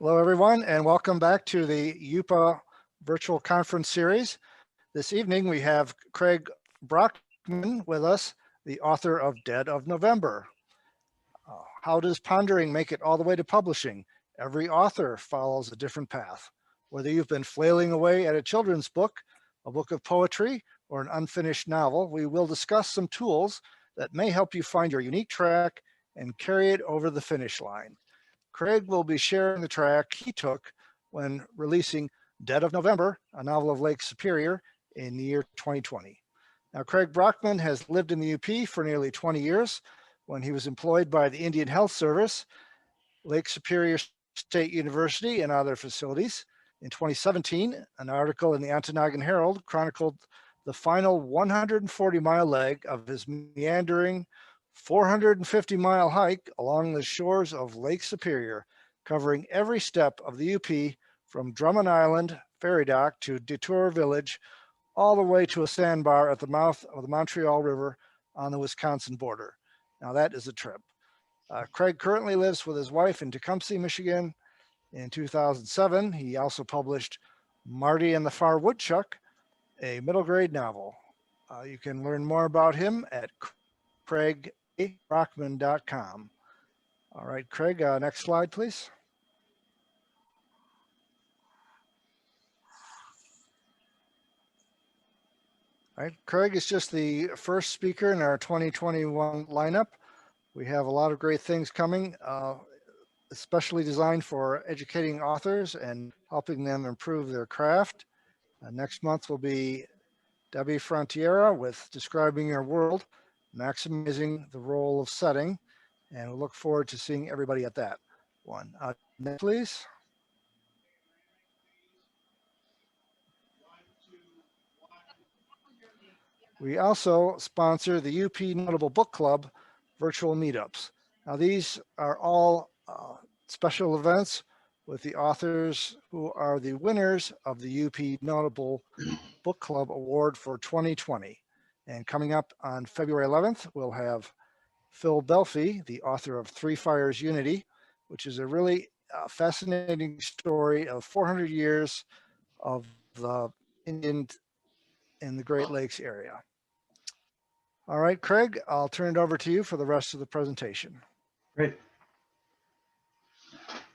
Hello, everyone, and welcome back to the UPPAA virtual conference series. This evening, we have Craig Brockman with us, the author of Dead of November. How does pondering make it all the way to publishing? Every author follows a different path. Whether you've been flailing away at a children's book, a book of poetry, or an unfinished novel, we will discuss some tools that may help you find your unique track and carry it over the finish line. Craig will be sharing the track he took when releasing Dead of November, a novel of Lake Superior, in the year 2020. Now, Craig Brockman has lived in the UP for nearly 20 years. When he was employed by the Indian Health Service, Lake Superior State University, and other facilities. In 2017, an article in the Ontonagon Herald chronicled the final 140-mile leg of his meandering 450-mile hike along the shores of Lake Superior, covering every step of the UP from Drummond Island Ferry Dock to DeTour Village, all the way to a sandbar at the mouth of the Montreal River on the Wisconsin border. Now that is a trip. Craig currently lives with his wife in Tecumseh, Michigan. In 2007, he also published Marty and the Far Woodchuck, a middle grade novel. You can learn more about him at craigbrockman.com. All right, Craig, next slide, please. All right, Craig is just the first speaker in our 2021 lineup. We have a lot of great things coming, especially designed for educating authors and helping them improve their craft. Next month will be Debbie Frontiera with Describing Your World, Maximizing the Role of Setting, and we look forward to seeing everybody at that one. Next, please. We also sponsor the UP Notable Book Club virtual meetups. Now, these are all special events with the authors who are the winners of the UP Notable Book Club Award for 2020. And coming up on February 11th, we'll have Phil Belfi, the author of Three Fires Unity, which is a really fascinating story of 400 years of the Indian in the Great Lakes area. All right, Craig, I'll turn it over to you for the rest of the presentation. Great.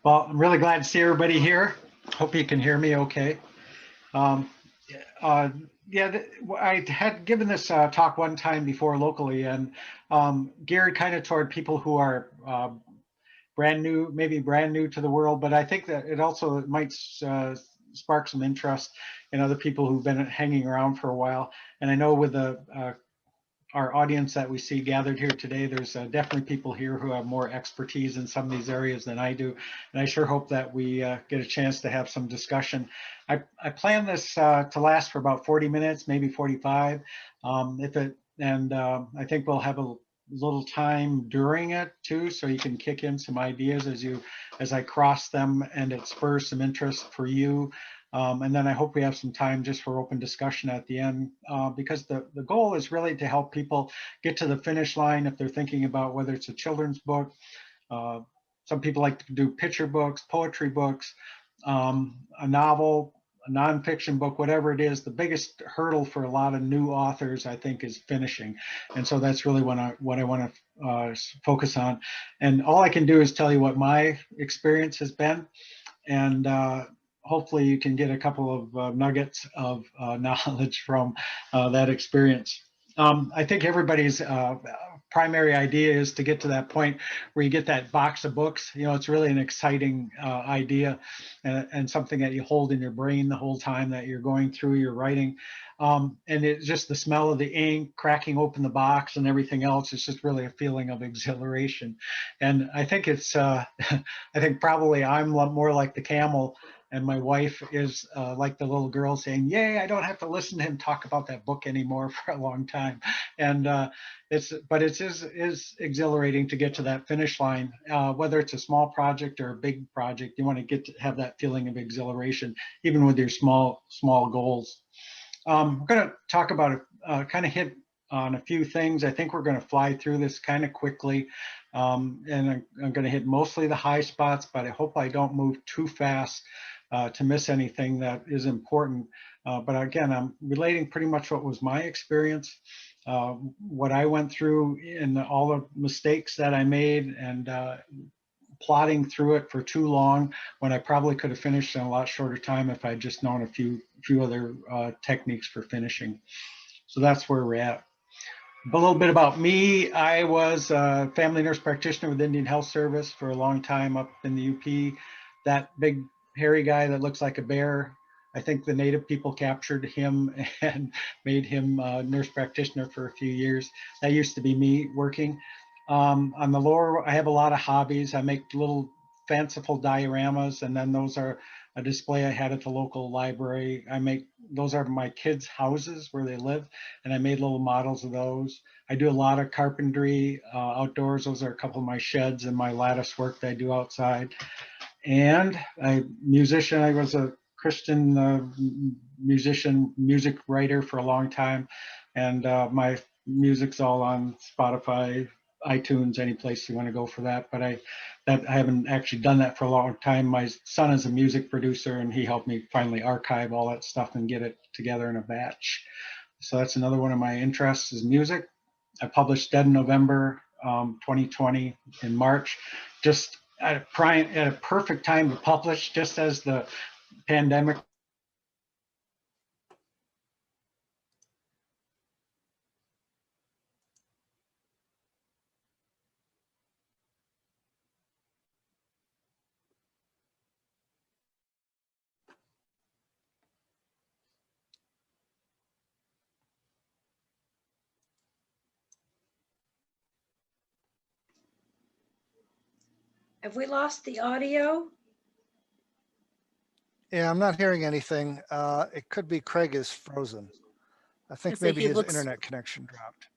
Well, I'm really glad to see everybody here. Hope you can hear me okay. Yeah, I had given this talk one time before locally, and geared kind of toward people who are brand new, maybe brand new to the world, but I think that it also might spark some interest in other people who've been hanging around for a while. And I know with the our audience that we see gathered here today, there's definitely people here who have more expertise in some of these areas than I do. And I sure hope that we get a chance to have some discussion. I plan this to last for about 40 minutes, maybe 45. I think we'll have a little time during it too, so you can kick in some ideas as I cross them, and it spurs some interest for you. And then I hope we have some time just for open discussion at the end, because the goal is really to help people get to the finish line if they're thinking about whether it's a children's book. Some people like to do picture books, poetry books, a novel, a nonfiction book, whatever it is. The biggest hurdle for a lot of new authors, I think, is finishing. And so that's really what I want to focus on. And all I can do is tell you what my experience has been. And hopefully you can get a couple of nuggets of knowledge from that experience. I think everybody's primary idea is to get to that point where you get that box of books. You know, it's really an exciting idea and something that you hold in your brain the whole time that you're going through your writing. And it's just the smell of the ink, cracking open the box and everything else. It's just really a feeling of exhilaration. And I think it's, I think probably I'm more like the camel, and my wife is like the little girl saying, yay, I don't have to listen to him talk about that book anymore for a long time. And it is exhilarating to get to that finish line. Whether it's a small project or a big project, you want to have that feeling of exhilaration, even with your small goals. We're going to talk about kind of hit on a few things. I think we're going to fly through this kind of quickly, and I'm going to hit mostly the high spots, but I hope I don't move too fast to miss anything that is important. But again, I'm relating pretty much what was my experience, what I went through, and all the mistakes that I made, and plodding through it for too long when I probably could have finished in a lot shorter time if I'd just known a few other techniques for finishing. So that's where we're at. A little bit about me. I was a family nurse practitioner with Indian Health Service for a long time up in the UP. That big hairy guy that looks like a bear, I think the native people captured him and made him a nurse practitioner for a few years. That used to be me working. On the lower, I have a lot of hobbies. I make little fanciful dioramas, and then those are a display I had at the local library. Those are my kids' houses where they live, and I made little models of those. I do a lot of carpentry outdoors. Those are a couple of my sheds and my lattice work that I do outside. And musician. I was a Christian musician, music writer for a long time, and my music's all on Spotify, iTunes, any place you want to go for that. But I haven't actually done that for a long time. My son is a music producer, and he helped me finally archive all that stuff and get it together in a batch. So that's another one of my interests is music. I published Dead in November 2020 in March, just at a perfect time to publish, just as the pandemic. Have we lost the audio? Yeah, I'm not hearing anything. It could be Craig is frozen. I think So maybe he his looks- internet connection dropped.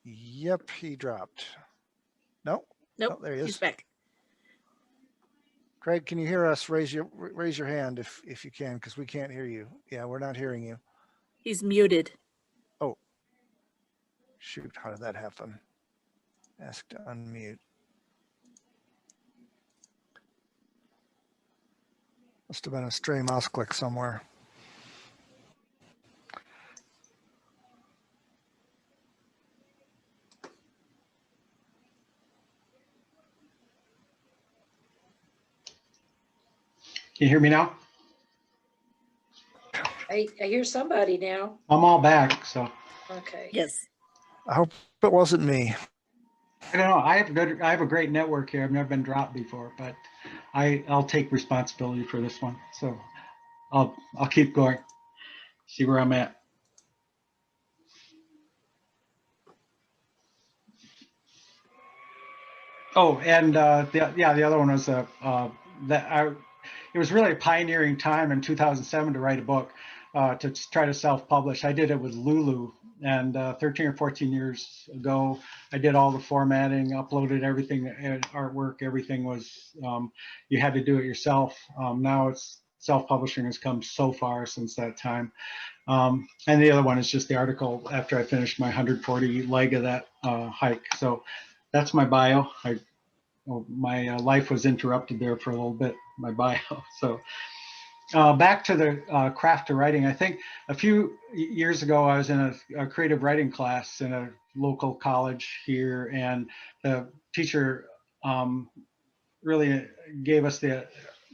Yep, he dropped. No, Nope, Oh, there he he's is. back. Craig, can you hear us? Raise your hand if you can, because we can't hear you. Yeah, we're not hearing you. He's muted. Oh, shoot, how did that happen? Ask to unmute. Must have been a stray mouse click somewhere. Can you hear me now? I hear somebody now. I'm all back. So Okay. Yes. I hope it wasn't me. I don't know. I have a great network here. I've never been dropped before, but I'll take responsibility for this one. So I'll keep going. See where I'm at. Oh, and the other one was it was really a pioneering time in 2007 to write a book, to try to self-publish. I did it with Lulu, and 13 or 14 years ago, I did all the formatting, uploaded everything, artwork, everything was, you had to do it yourself. Now it's self-publishing has come so far since that time. And the other one is just the article after I finished my 140 leg of that hike. So that's my bio. My life was interrupted there for a little bit, my bio. So back to the craft of writing. I think a few years ago, I was in a creative writing class in a local college here, and the teacher really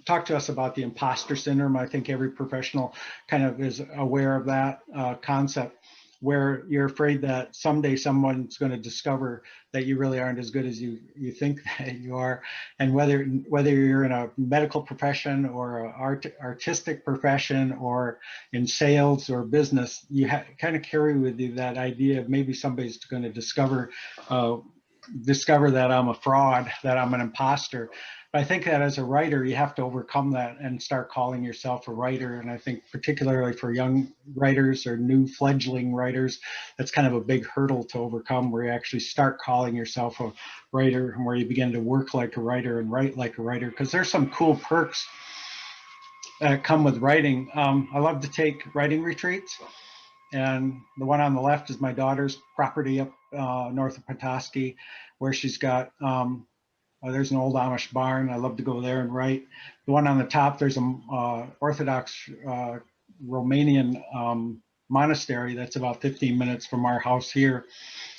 talked to us about the imposter syndrome. I think every professional kind of is aware of that concept, where you're afraid that someday someone's going to discover that you really aren't as good as you think that you are. And whether you're in a medical profession or an artistic profession or in sales or business, you kind of carry with you that idea of maybe somebody's going to discover that I'm a fraud, that I'm an imposter. But I think that as a writer, you have to overcome that and start calling yourself a writer. And I think particularly for young writers or new fledgling writers, that's kind of a big hurdle to overcome, where you actually start calling yourself a writer and where you begin to work like a writer and write like a writer. Because there's some cool perks that come with writing. I love to take writing retreats. And the one on the left is my daughter's property up north of Petoskey, where she's got, there's an old Amish barn. I love to go there and write. The one on the top, there's a Orthodox Romanian monastery that's about 15 minutes from our house here,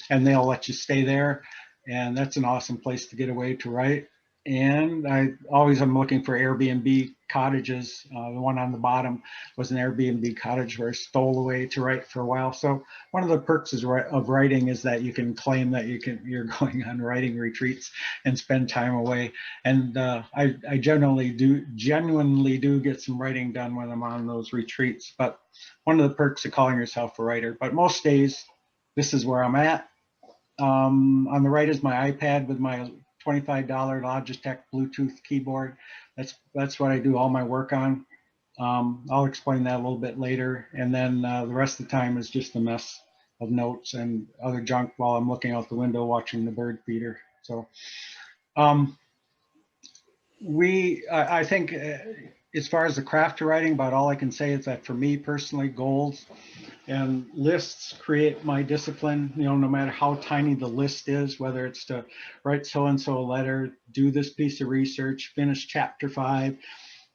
and they'll let you stay there. And that's an awesome place to get away to write. And I'm looking for Airbnb cottages. The one on the bottom was an Airbnb cottage where I stole away to write for a while. So one of the perks of writing is that you can claim that you're going on writing retreats and spend time away. And I genuinely do get some writing done when I'm on those retreats. But one of the perks of calling yourself a writer. But most days, this is where I'm at. On the right is my iPad with my $25 Logitech Bluetooth keyboard. That's what I do all my work on. I'll explain that a little bit later. And then the rest of the time is just a mess of notes and other junk while I'm looking out the window watching the bird feeder. So I think as far as the craft of writing, about all I can say is that for me personally, goals and lists create my discipline, no matter how tiny the list is, whether it's to write so-and-so a letter, do this piece of research, finish chapter 5,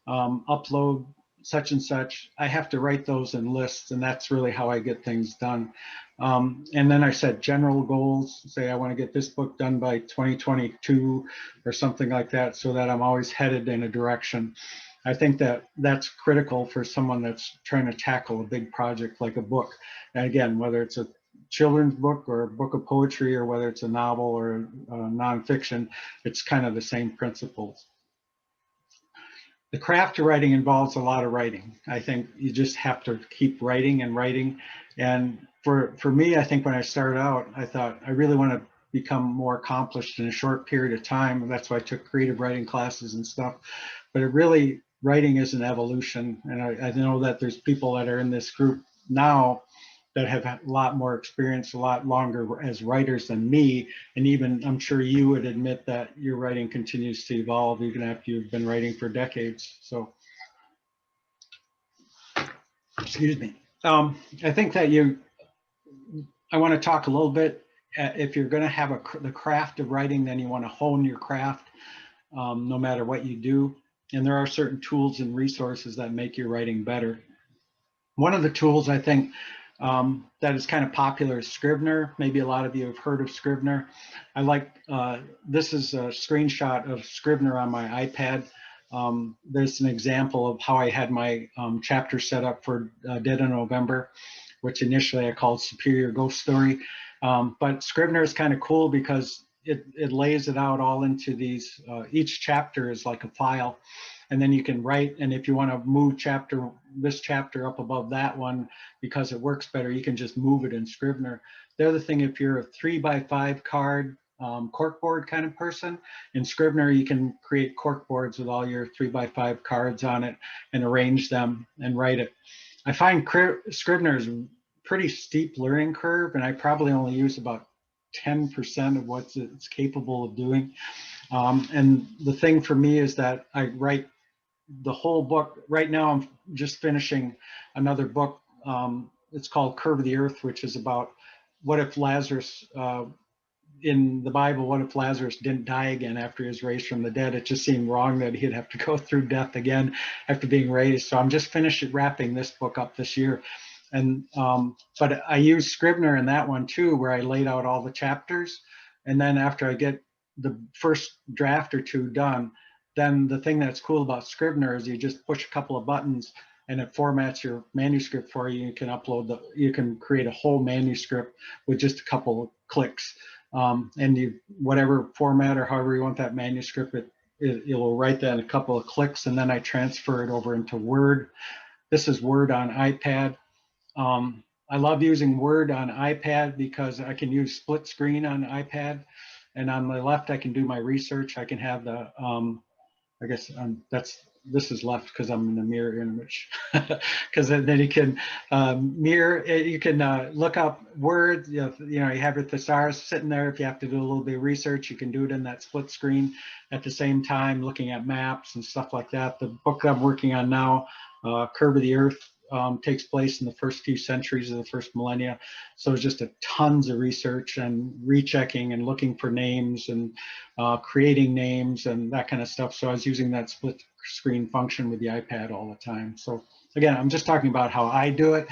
upload such and such. I have to write those in lists, and that's really how I get things done. And then I set general goals, say I want to get this book done by 2022 or something like that, so that I'm always headed in a direction. I think that that's critical for someone that's trying to tackle a big project like a book. And again, whether it's a children's book or a book of poetry, or whether it's a novel or nonfiction, it's kind of the same principles. The craft of writing involves a lot of writing. I think you just have to keep writing and writing. And for me, I think when I started out, I thought I really want to become more accomplished in a short period of time. And that's why I took creative writing classes and stuff. But writing is an evolution. And I know that there's people that are in this group now that have a lot more experience, a lot longer as writers than me. And even, I'm sure you would admit that your writing continues to evolve even after you've been writing for decades. So, excuse me. I think that I want to talk a little bit, if you're going to have the craft of writing, then you want to hone your craft no matter what you do. And there are certain tools and resources that make your writing better. One of the tools I think that is kind of popular is Scrivener. Maybe a lot of you have heard of Scrivener. I like, this is a screenshot of Scrivener on my iPad. There's an example of how I had my chapter set up for Dead of November, which initially I called Superior Ghost Story. But Scrivener is kind of cool because it lays it out all into these, each chapter is like a file, and then you can write, and if you want to move this chapter up above that one because it works better, you can just move it in Scrivener. The other thing, if you're a 3x5 card corkboard kind of person, in Scrivener you can create corkboards with all your 3x5 cards on it and arrange them and write it. I find Scrivener is a pretty steep learning curve, and I probably only use about 10% of what it's capable of doing. And the thing for me is that I write the whole book. Right now I'm just finishing another book. It's called Curve of the Earth, which is about what if Lazarus, in the Bible, what if Lazarus didn't die again after he was raised from the dead? It just seemed wrong that he'd have to go through death again after being raised. So I'm just wrapping this book up this year. And but I use Scrivener in that one too, where I laid out all the chapters. And then after I get the first draft or two done, then the thing that's cool about Scrivener is you just push a couple of buttons and it formats your manuscript for you. You can you can create a whole manuscript with just a couple of clicks. And whatever format or however you want that manuscript, it will write that in a couple of clicks, and then I transfer it over into Word. This is Word on iPad. I love using Word on iPad because I can use split screen on iPad, and on the left I can do my research. I can have the, I guess that's this is left because I'm in the mirror image, because then you can mirror, you can look up words, you have your thesaurus sitting there. If you have to do a little bit of research, you can do it in that split screen at the same time, looking at maps and stuff like that. The book I'm working on now, Curve of the Earth, takes place in the first few centuries of the first millennia. So it's just tons of research and rechecking and looking for names and creating names and that kind of stuff. So I was using that split screen function with the iPad all the time. So again, I'm just talking about how I do it.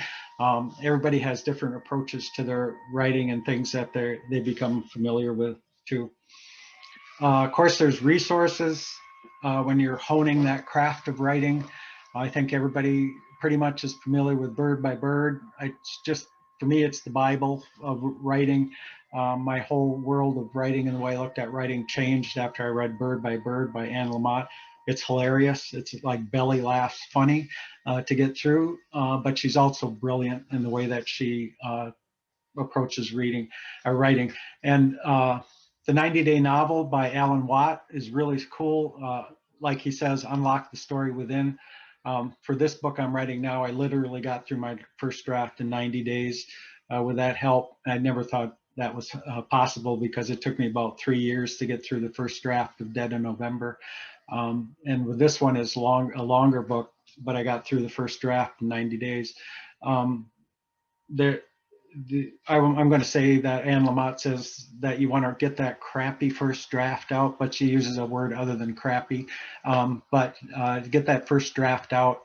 Everybody has different approaches to their writing and things that they become familiar with too. Of course, there's resources when you're honing that craft of writing. I think everybody pretty much is familiar with Bird by Bird. It's just, for me, it's the Bible of writing. My whole world of writing and the way I looked at writing changed after I read Bird by Bird by Anne Lamott. It's hilarious. It's like belly laughs funny to get through, but she's also brilliant in the way that she approaches writing. And the 90-Day Novel by Alan Watt is really cool. Like he says, unlock the story within. For this book I'm writing now, I literally got through my first draft in 90 days with that help. I never thought that was possible because it took me about 3 years to get through the first draft of Dead in November. And with this one is a longer book, but I got through the first draft in 90 days. I'm going to say that Anne Lamott says that you want to get that crappy first draft out, but she uses a word other than crappy. But to get that first draft out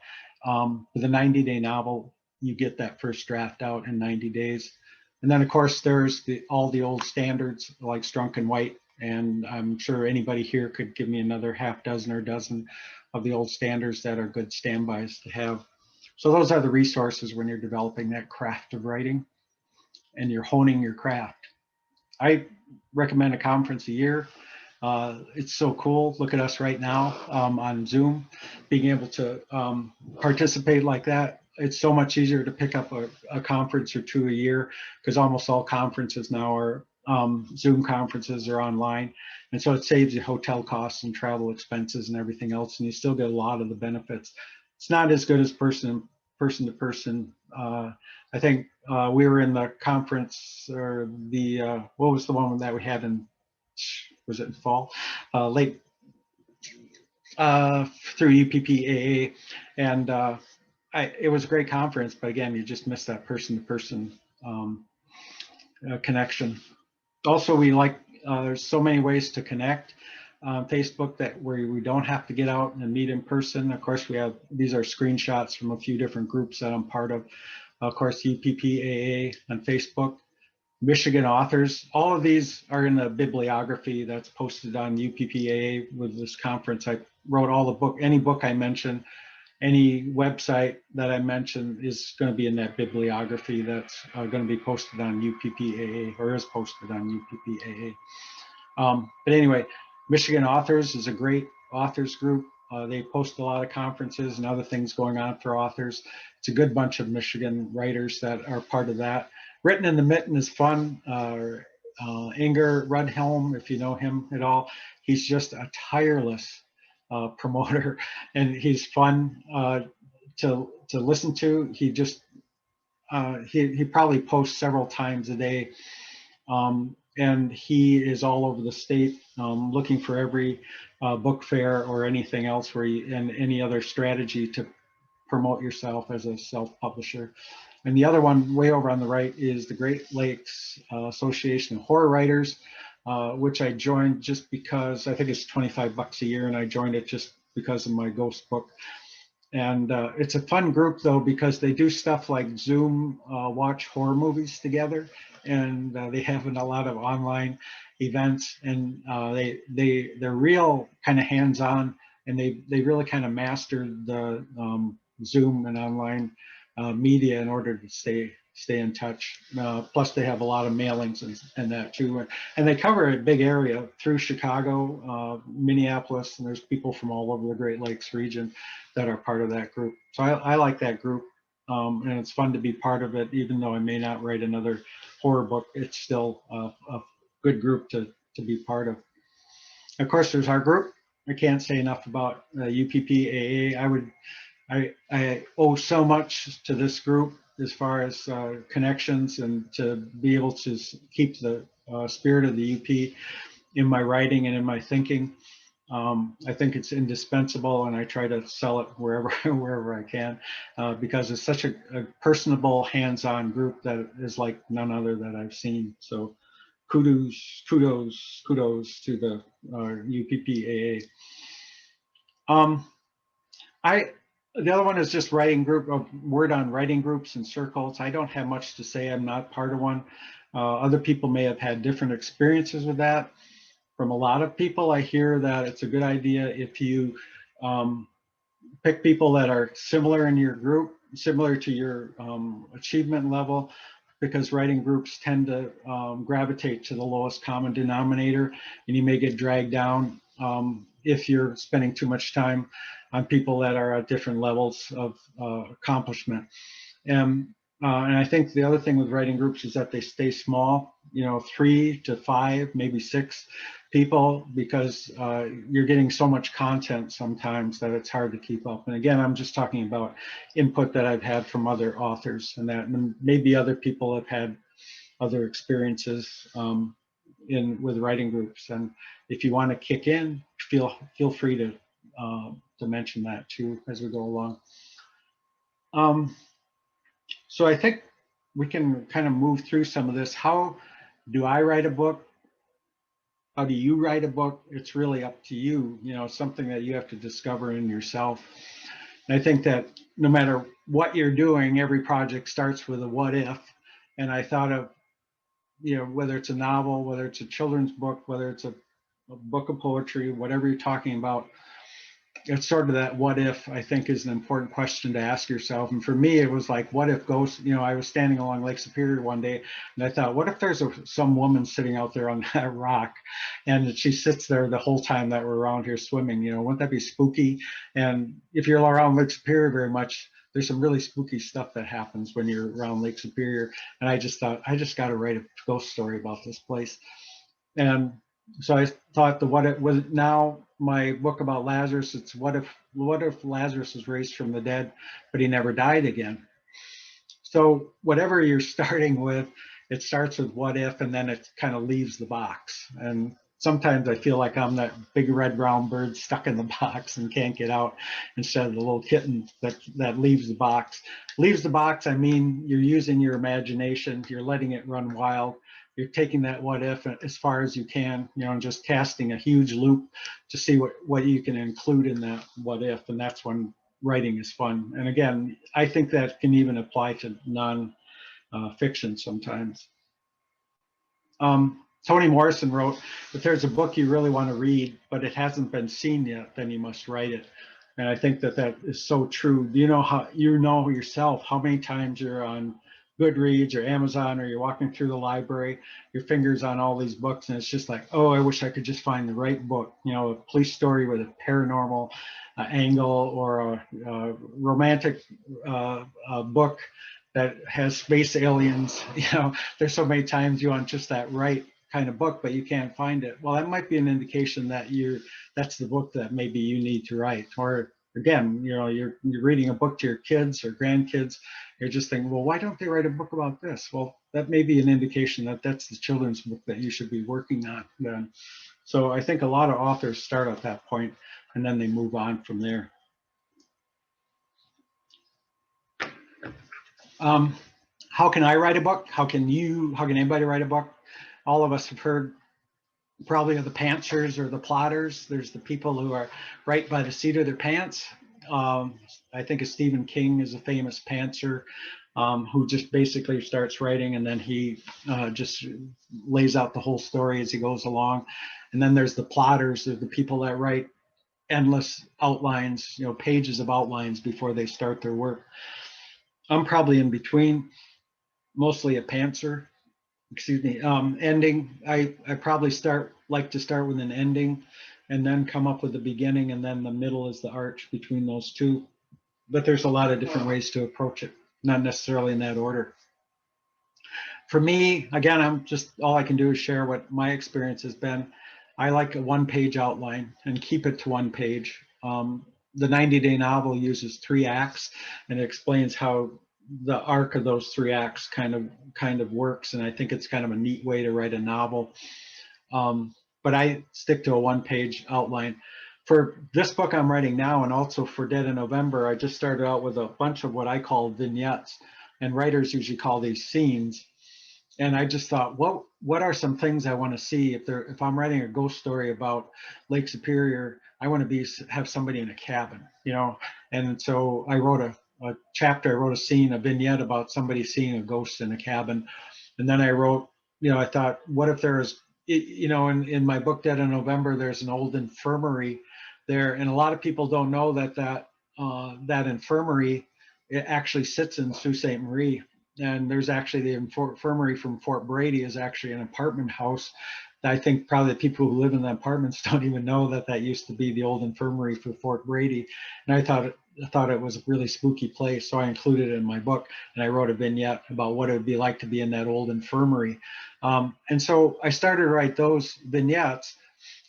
with a 90-day novel, you get that first draft out in 90 days. And then, of course, there's all the old standards like Strunk and White. And I'm sure anybody here could give me another half dozen or dozen of the old standards that are good standbys to have. So those are the resources when you're developing that craft of writing and you're honing your craft. I recommend a conference a year. It's so cool. Look at us right now on Zoom, being able to participate like that. It's so much easier to pick up a conference or two a year because almost all conferences now are Zoom conferences are online. And so it saves you hotel costs and travel expenses and everything else. And you still get a lot of the benefits. It's not as good as person to person. I think we were in the conference or the, what was the one that we had in, was it in fall? Late through UPPAA. And it was a great conference, but again, you just missed that person to person connection. Also, we like, there's so many ways to connect on Facebook where we don't have to get out and meet in person. Of course, these are screenshots from a few different groups that I'm part of. Of course, UPPAA on Facebook, Michigan authors. All of these are in the bibliography that's posted on UPPAA with this conference. I wrote all the book, any book I mention, any website that I mentioned is going to be in that bibliography that's going to be posted on UPPAA or is posted on UPPAA. But anyway, Michigan Authors is a great authors group. They post a lot of conferences and other things going on for authors. It's a good bunch of Michigan writers that are part of that. Written in the Mitten is fun. Inger Rudhelm, if you know him at all, he's just a tireless promoter, and he's fun to listen to. He just he probably posts several times a day, and he is all over the state looking for every book fair or anything else and any other strategy to promote yourself as a self-publisher. And the other one way over on the right is the Great Lakes Association of Horror Writers, which I joined just because I think it's $25 a year, and I joined it just because of my ghost book. And it's a fun group though, because they do stuff like Zoom watch horror movies together, and they have a lot of online events, and they're real kind of hands-on, and they really kind of mastered the Zoom and online media in order to stay in touch. Plus they have a lot of mailings and that too. And they cover a big area through Chicago, Minneapolis, and there's people from all over the Great Lakes region that are part of that group. So I like that group, and it's fun to be part of it. Even though I may not write another horror book, it's still a good group to be part of. Of course, there's our group, I can't say enough about UPPAA. I owe so much to this group as far as connections, and to be able to keep the spirit of the UP in my writing and in my thinking. I think it's indispensable, and I try to sell it wherever I can, because it's such a personable, hands-on group that is like none other that I've seen. So kudos to the UPPAA. The other one is just writing group, a word on writing groups and circles. I don't have much to say. I'm not part of one. Other people may have had different experiences with that. From a lot of people, I hear that it's a good idea if you pick people that are similar in your group, similar to your achievement level, because writing groups tend to gravitate to the lowest common denominator, and you may get dragged down if you're spending too much time on people that are at different levels of accomplishment. And I think the other thing with writing groups is that they stay small, 3 to 5, maybe 6 people, because you're getting so much content sometimes that it's hard to keep up. And again, I'm just talking about input that I've had from other authors, and maybe other people have had other experiences with writing groups. And if you want to kick in, feel free to mention that too as we go along. So I think we can kind of move through some of this. How do I write a book? How do you write a book? It's really up to you, something that you have to discover in yourself. And I think that no matter what you're doing, every project starts with a what if. And I thought of, whether it's a novel, whether it's a children's book, whether it's a book of poetry, whatever you're talking about, it's sort of that what if, I think, is an important question to ask yourself. And for me, it was like, what if ghosts, I was standing along Lake Superior one day, and I thought, what if there's some woman sitting out there on that rock, and she sits there the whole time that we're around here swimming? Wouldn't that be spooky? And if you're around Lake Superior very much, there's some really spooky stuff that happens when you're around Lake Superior. And I just thought, I just got to write a ghost story about this place. And so I thought, the what if was now my book about Lazarus. It's what if Lazarus was raised from the dead, but he never died again. So whatever you're starting with, it starts with what if, and then it kind of leaves the box. And sometimes I feel like I'm that big red brown bird stuck in the box and can't get out, instead of the little kitten that leaves the box. Leaves the box, I mean, you're using your imagination, you're letting it run wild. You're taking that what if as far as you can, and just casting a huge loop to see what you can include in that what if. And that's when writing is fun. And again, I think that can even apply to non-fiction sometimes. Toni Morrison wrote, if there's a book you really want to read, but it hasn't been seen yet, then you must write it. And I think that is so true. You know yourself how many times you're on Goodreads or Amazon, or you're walking through the library, your fingers on all these books, and it's just like, oh, I wish I could just find the right book, a police story with a paranormal angle, or a romantic book that has space aliens. There's so many times you want just that right kind of book, but you can't find it. Well, that might be an indication that that's the book that maybe you need to write. Or again, you're reading a book to your kids or grandkids, you're just thinking, well, why don't they write a book about this? Well, that may be an indication that that's the children's book that you should be working on then. So I think a lot of authors start at that point, and then they move on from there. How can I write a book? How can anybody write a book? All of us have heard probably of the pantsers or the plotters. There's the people who are right by the seat of their pants. I think of Stephen King as a famous pantser, who just basically starts writing, and then he just lays out the whole story as he goes along. And then there's the plotters, they're the people that write endless outlines, pages of outlines before they start their work. I'm probably in between, mostly a pantser. Ending. I probably like to start with an ending, and then come up with the beginning, and then the middle is the arch between those two. But there's a lot of different ways to approach it, not necessarily in that order. For me, again, all I can do is share what my experience has been. I like a one-page outline and keep it to one page. The 90-day novel uses 3 acts, and it explains how the arc of those 3 acts kind of works. And I think it's kind of a neat way to write a novel. But I stick to a one-page outline. For this book I'm writing now, and also for Dead in November, I just started out with a bunch of what I call vignettes, and writers usually call these scenes. And I just thought, what are some things I want to see if I'm writing a ghost story about Lake Superior? I want to have somebody in a cabin, you know. And so I wrote a chapter, I wrote a scene, a vignette about somebody seeing a ghost in a cabin. And then I wrote, you know, I thought, what if there's, you know, in my book Dead in November, there's an old infirmary there, and a lot of people don't know that infirmary, it actually sits in Sault Ste. Marie. And there's actually the infirmary from Fort Brady is actually an apartment house. I think probably the people who live in the apartments don't even know that used to be the old infirmary for Fort Brady. And I thought it was a really spooky place, so I included it in my book, and I wrote a vignette about what it would be like to be in that old infirmary. And so I started to write those vignettes,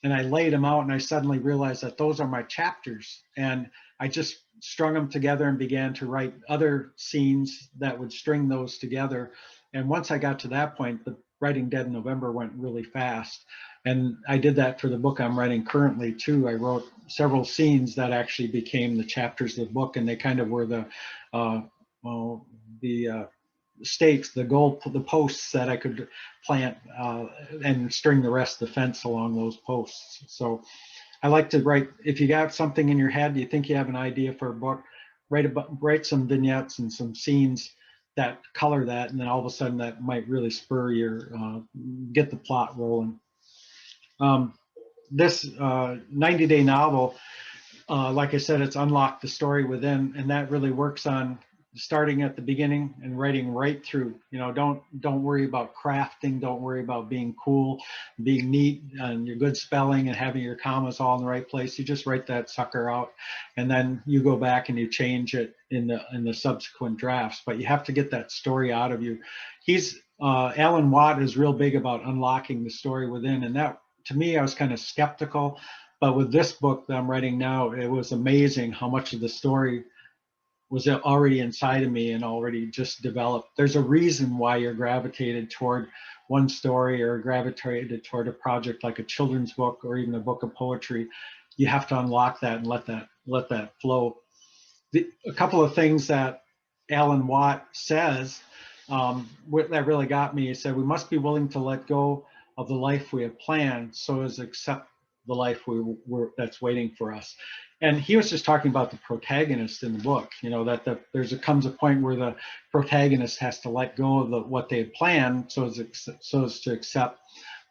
and I laid them out, and I suddenly realized that those are my chapters. And I just strung them together and began to write other scenes that would string those together. And once I got to that point, the writing Dead in November went really fast. And I did that for the book I'm writing currently too. I wrote several scenes that actually became the chapters of the book, and they kind of were the stakes, the posts that I could plant and string the rest of the fence along those posts. So I like to write, if you got something in your head, you think you have an idea for a book, write some vignettes and some scenes that color that, and then all of a sudden that might really spur your, get the plot rolling. This 90-day novel, like I said, it's unlocked the story within, and that really works on starting at the beginning and writing right through. You know, don't worry about crafting, don't worry about being cool, being neat, and your good spelling and having your commas all in the right place. You just write that sucker out, and then you go back and you change it in the subsequent drafts. But you have to get that story out of you. Alan Watt is real big about unlocking the story within, and that, to me, I was kind of skeptical. But with this book that I'm writing now, it was amazing how much of the story was already inside of me and already just developed. There's a reason why you're gravitated toward one story or gravitated toward a project like a children's book or even a book of poetry. You have to unlock that and let that flow. A couple of things that Alan Watt says that really got me. He said, we must be willing to let go of the life we have planned so as to accept the life that's waiting for us. And he was just talking about the protagonist in the book, you know, that comes a point where the protagonist has to let go of what they had planned so as to accept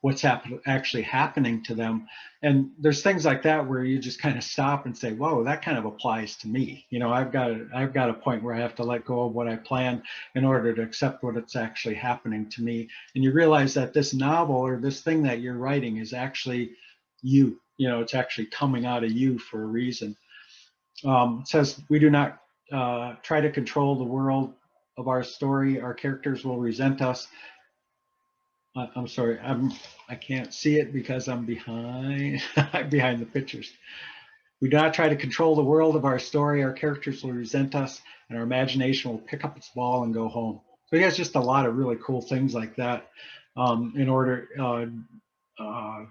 what's actually happening to them. And there's things like that where you just kind of stop and say, whoa, that kind of applies to me. You know, I've got a point where I have to let go of what I planned in order to accept what's actually happening to me. And you realize that this novel or this thing that you're writing is actually you know, it's actually coming out of you for a reason. It says, we do not try to control the world of our story. Our characters will resent us. I'm sorry, I can't see it because I'm behind the pictures. We do not try to control the world of our story. Our characters will resent us, and our imagination will pick up its ball and go home. So he has just a lot of really cool things like that in order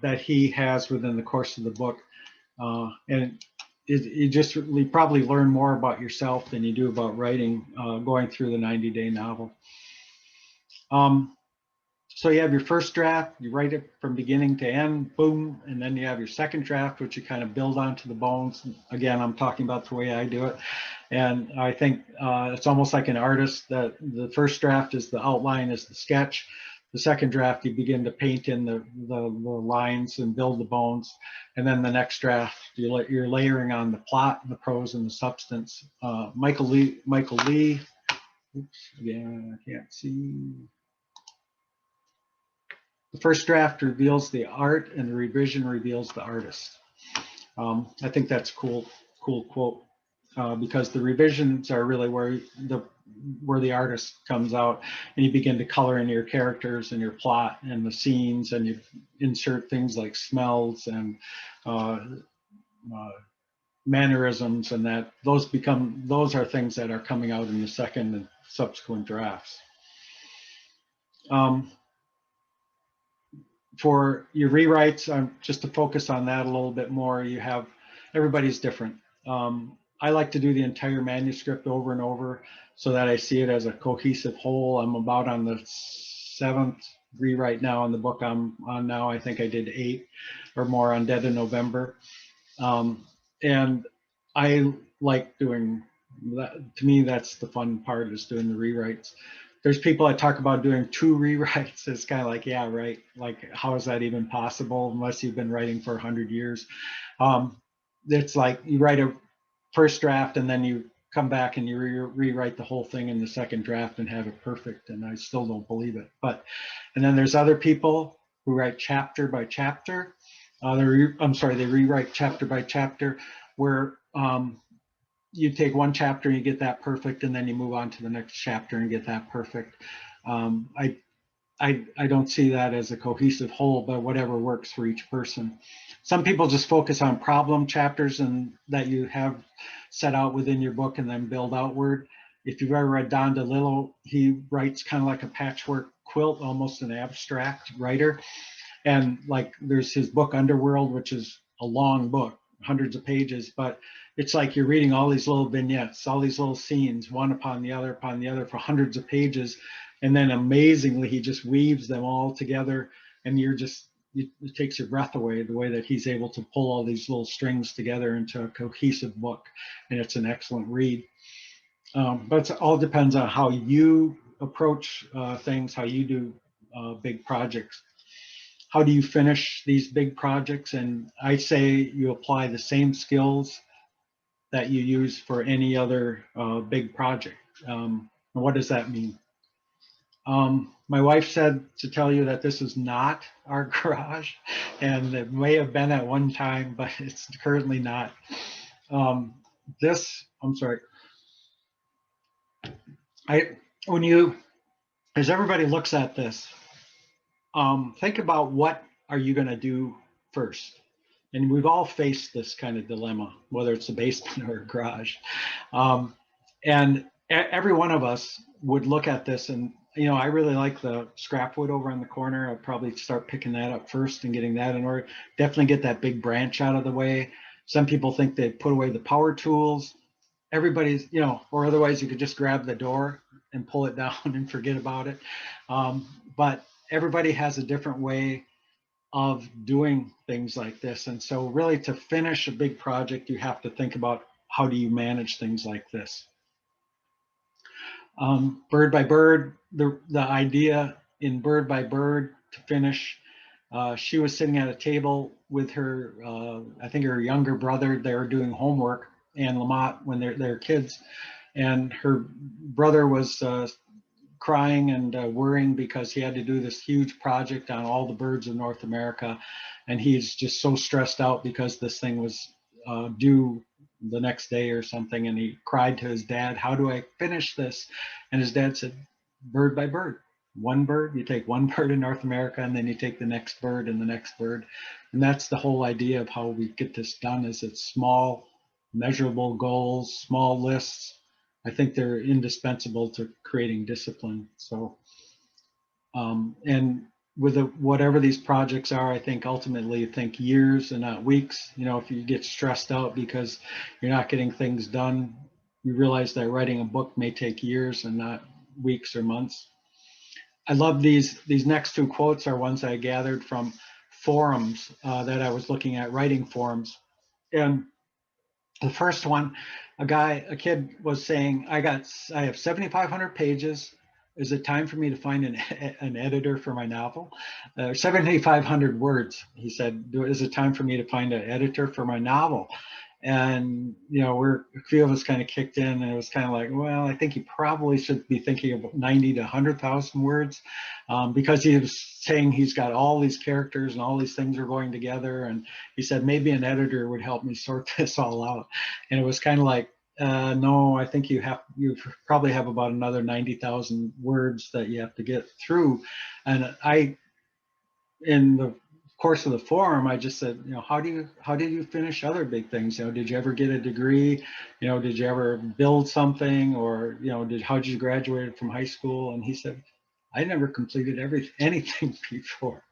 that he has within the course of the book. And you probably learn more about yourself than you do about writing, going through the 90-day novel. So you have your first draft, you write it from beginning to end, boom, and then you have your second draft, which you kind of build onto the bones. Again, I'm talking about the way I do it. And I think it's almost like an artist, that the first draft is the outline, is the sketch. The second draft, you begin to paint in the lines and build the bones. And then the next draft, you're layering on the plot, the prose, and the substance. Michael Lee, oops, again, I can't see. The first draft reveals the art and the revision reveals the artist. I think that's cool quote, because the revisions are really where where the artist comes out, and you begin to color in your characters and your plot and the scenes, and you insert things like smells and mannerisms, and that those are things that are coming out in the second and subsequent drafts. For your rewrites, just to focus on that a little bit more, you have, everybody's different. I like to do the entire manuscript over and over so that I see it as a cohesive whole. I'm about on the 7th rewrite now in the book I'm on now. I think I did 8 or more on Dead in November. And I like doing that. To me, that's the fun part, is doing the rewrites. There's people that talk about doing 2 rewrites. It's kind of like, yeah, right. Like, how is that even possible unless you've been writing for 100 years? It's like you write a first draft and then you come back and you rewrite the whole thing in the second draft and have it perfect. And I still don't believe it. And then there's other people who write chapter by chapter. They rewrite chapter by chapter, where you take one chapter and you get that perfect, and then you move on to the next chapter and get that perfect. I don't see that as a cohesive whole, but whatever works for each person. Some people just focus on problem chapters and that you have set out within your book and then build outward. If you've ever read Don DeLillo, he writes kind of like a patchwork quilt, almost an abstract writer. And like, there's his book Underworld, which is a long book, hundreds of pages, but it's like you're reading all these little vignettes, all these little scenes, one upon the other for hundreds of pages. And then amazingly, he just weaves them all together, and it takes your breath away, the way that he's able to pull all these little strings together into a cohesive book. And it's an excellent read. But it all depends on how you approach things, how you do big projects. How do you finish these big projects? And I say you apply the same skills that you use for any other big project. And what does that mean? My wife said to tell you that this is not our garage, and it may have been at one time, but it's currently not. As everybody looks at this, think about, what are you going to do first? And we've all faced this kind of dilemma, whether it's a basement or a garage. And every one of us would look at this, and I really like the scrap wood over in the corner. I'll probably start picking that up first and getting that in order. Definitely get that big branch out of the way. Some people think they put away the power tools. Everybody's, or otherwise you could just grab the door and pull it down and forget about it. But everybody has a different way of doing things like this. And so really, to finish a big project, you have to think about, how do you manage things like this? Bird by bird, the idea in Bird by Bird to finish, she was sitting at a table with her, I think her younger brother. They were doing homework, and Lamont, when they're kids, and her brother was crying and worrying because he had to do this huge project on all the birds of North America. And he's just so stressed out because this thing was due the next day or something. And he cried to his dad, how do I finish this? And his dad said, bird by bird. One bird, you take one bird in North America, and then you take the next bird and the next bird. And that's the whole idea of how we get this done, is it's small, measurable goals, small lists. I think they're indispensable to creating discipline. So, and with whatever these projects are, I think ultimately you think years and not weeks. If you get stressed out because you're not getting things done, you realize that writing a book may take years and not weeks or months. I love these next 2 quotes are ones I gathered from forums that I was looking at, writing forums. And the first one, a kid was saying, I have 7,500 pages. Is it time for me to find an editor for my novel? 7,500 words. He said, is it time for me to find an editor for my novel? And, a few of us kind of kicked in, and it was kind of like, well, I think he probably should be thinking of 90 to 100,000 words, because he was saying he's got all these characters and all these things are going together. And he said, maybe an editor would help me sort this all out. And it was kind of like, No, I think you probably have about another 90,000 words that you have to get through. And in the course of the forum, I just said, you know, how did you finish other big things? You know, did you ever get a degree? You know, did you ever build something? Or, you know, how did you graduate from high school? And he said, I never completed anything before.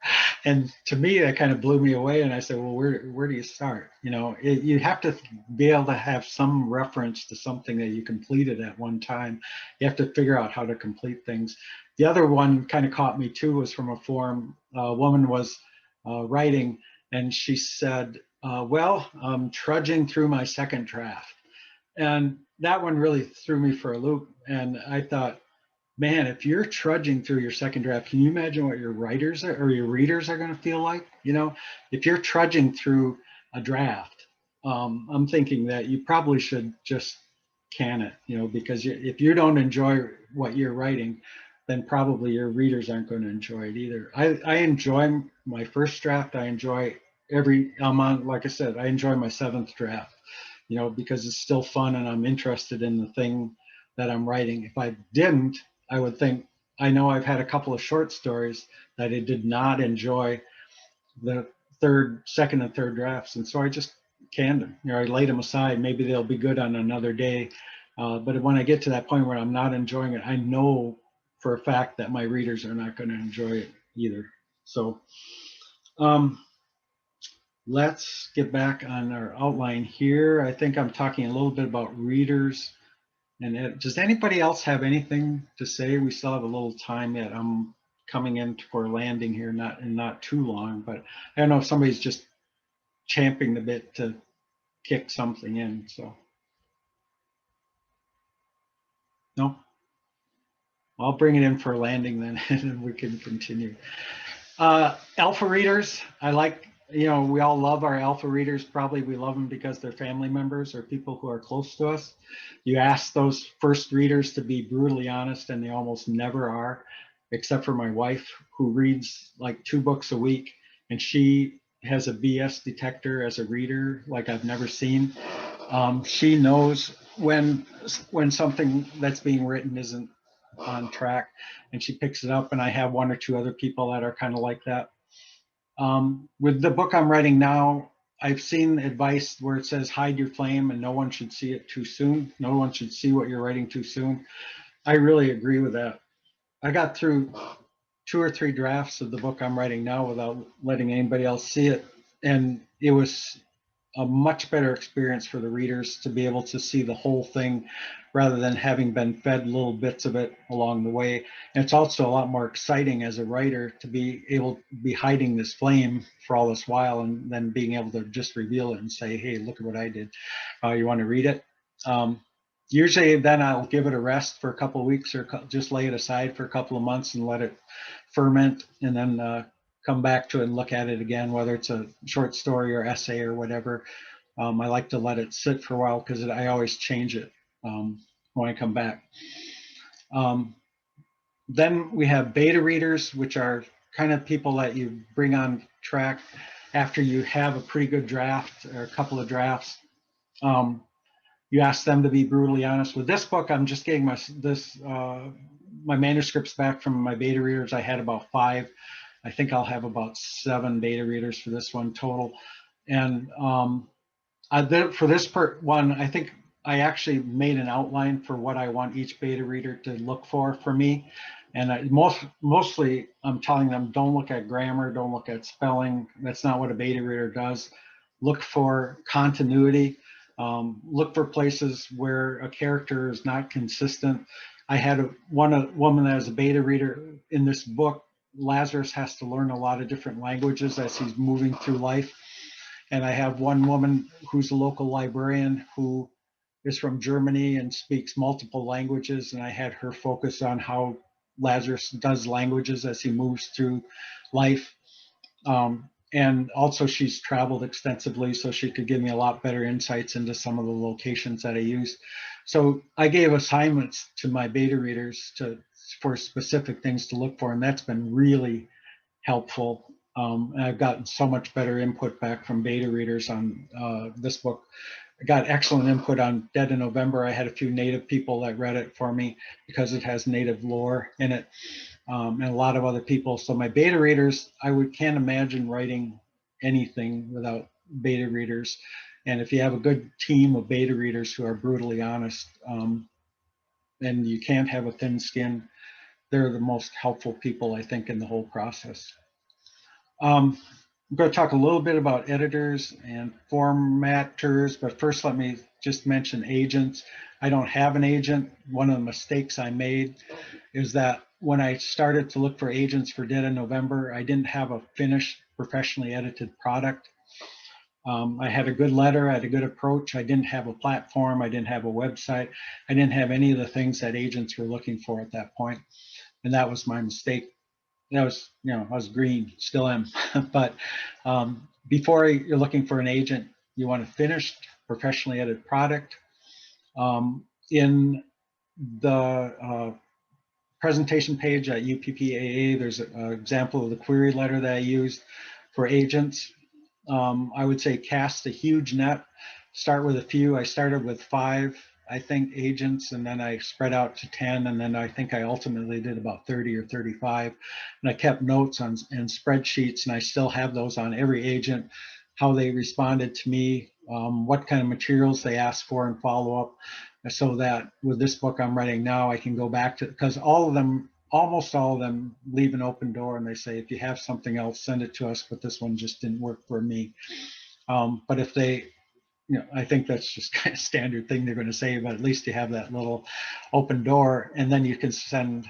And to me, that kind of blew me away. And I said, well, where do you start? You know, you have to be able to have some reference to something that you completed at one time. You have to figure out how to complete things. The other one kind of caught me too, was from a forum. A woman was writing, and she said, well, I'm trudging through my second draft. And that one really threw me for a loop. And I thought, man, if you're trudging through your second draft, can you imagine what your writers or your readers are going to feel like? You know, if you're trudging through a draft, I'm thinking that you probably should just can it, you know, because if you don't enjoy what you're writing, then probably your readers aren't going to enjoy it either. I enjoy my first draft. I enjoy like I said, I enjoy my seventh draft, you know, because it's still fun and I'm interested in the thing that I'm writing. If I didn't, I would think, I know I've had a couple of short stories that I did not enjoy the second and third drafts. And so I just canned them, you know, I laid them aside. Maybe they'll be good on another day. But when I get to that point where I'm not enjoying it, I know for a fact that my readers are not going to enjoy it either. So let's get back on our outline here. I think I'm talking a little bit about readers. And does anybody else have anything to say? We still have a little time yet. I'm coming in for landing here, not too long, but I don't know if somebody's just champing the bit to kick something in. So no, I'll bring it in for a landing then, and then we can continue. Alpha readers, I like. You know, we all love our alpha readers. Probably we love them because they're family members or people who are close to us. You ask those first readers to be brutally honest, and they almost never are, except for my wife, who reads like 2 books a week, and she has a BS detector as a reader like I've never seen. She knows when something that's being written isn't on track, and she picks it up. And I have 1 or 2 other people that are kind of like that. With the book I'm writing now, I've seen advice where it says hide your flame and no one should see it too soon. No one should see what you're writing too soon. I really agree with that. I got through 2 or 3 drafts of the book I'm writing now without letting anybody else see it. And it was a much better experience for the readers to be able to see the whole thing rather than having been fed little bits of it along the way. And it's also a lot more exciting as a writer to be able to be hiding this flame for all this while and then being able to just reveal it and say, hey, look at what I did. You want to read it? Usually then I'll give it a rest for a couple of weeks or just lay it aside for a couple of months and let it ferment, and then come back to it and look at it again, whether it's a short story or essay or whatever. I like to let it sit for a while because I always change it when I come back. Then we have beta readers, which are kind of people that you bring on track after you have a pretty good draft or a couple of drafts. You ask them to be brutally honest. With this book, I'm just getting my manuscripts back from my beta readers. I had about 5. I think I'll have about 7 beta readers for this one total. And for this one, I think I actually made an outline for what I want each beta reader to look for me. And mostly I'm telling them, don't look at grammar, don't look at spelling. That's not what a beta reader does. Look for continuity. Look for places where a character is not consistent. I had a woman that was a beta reader in this book. Lazarus has to learn a lot of different languages as he's moving through life. And I have one woman who's a local librarian who is from Germany and speaks multiple languages. And I had her focus on how Lazarus does languages as he moves through life. And also she's traveled extensively, so she could give me a lot better insights into some of the locations that I used. So I gave assignments to my beta readers for specific things to look for, and that's been really helpful. And I've gotten so much better input back from beta readers on this book. I got excellent input on Dead in November. I had a few native people that read it for me because it has native lore in it, and a lot of other people. So my beta readers, can't imagine writing anything without beta readers. And if you have a good team of beta readers who are brutally honest, and you can't have a thin skin, they're the most helpful people, I think, in the whole process. I'm going to talk a little bit about editors and formatters, but first let me just mention agents. I don't have an agent. One of the mistakes I made is that when I started to look for agents for Dead in November, I didn't have a finished professionally edited product. I had a good letter, I had a good approach. I didn't have a platform, I didn't have a website. I didn't have any of the things that agents were looking for at that point. And that was my mistake. That was, I was green, still am. But before you're looking for an agent, you want a finished, professionally edited product. In the presentation page at UPPAA, there's an example of the query letter that I used for agents. I would say cast a huge net, start with a few. I started with 5, I think, agents, and then I spread out to 10, and then I think I ultimately did about 30 or 35. And I kept notes on and spreadsheets, and I still have those on every agent, how they responded to me, what kind of materials they asked for and follow up, so that with this book I'm writing now, I can go back to, because almost all of them leave an open door and they say, if you have something else, send it to us, but this one just didn't work for me. But if they, I think that's just kind of standard thing they're going to say, but at least you have that little open door, and then you can send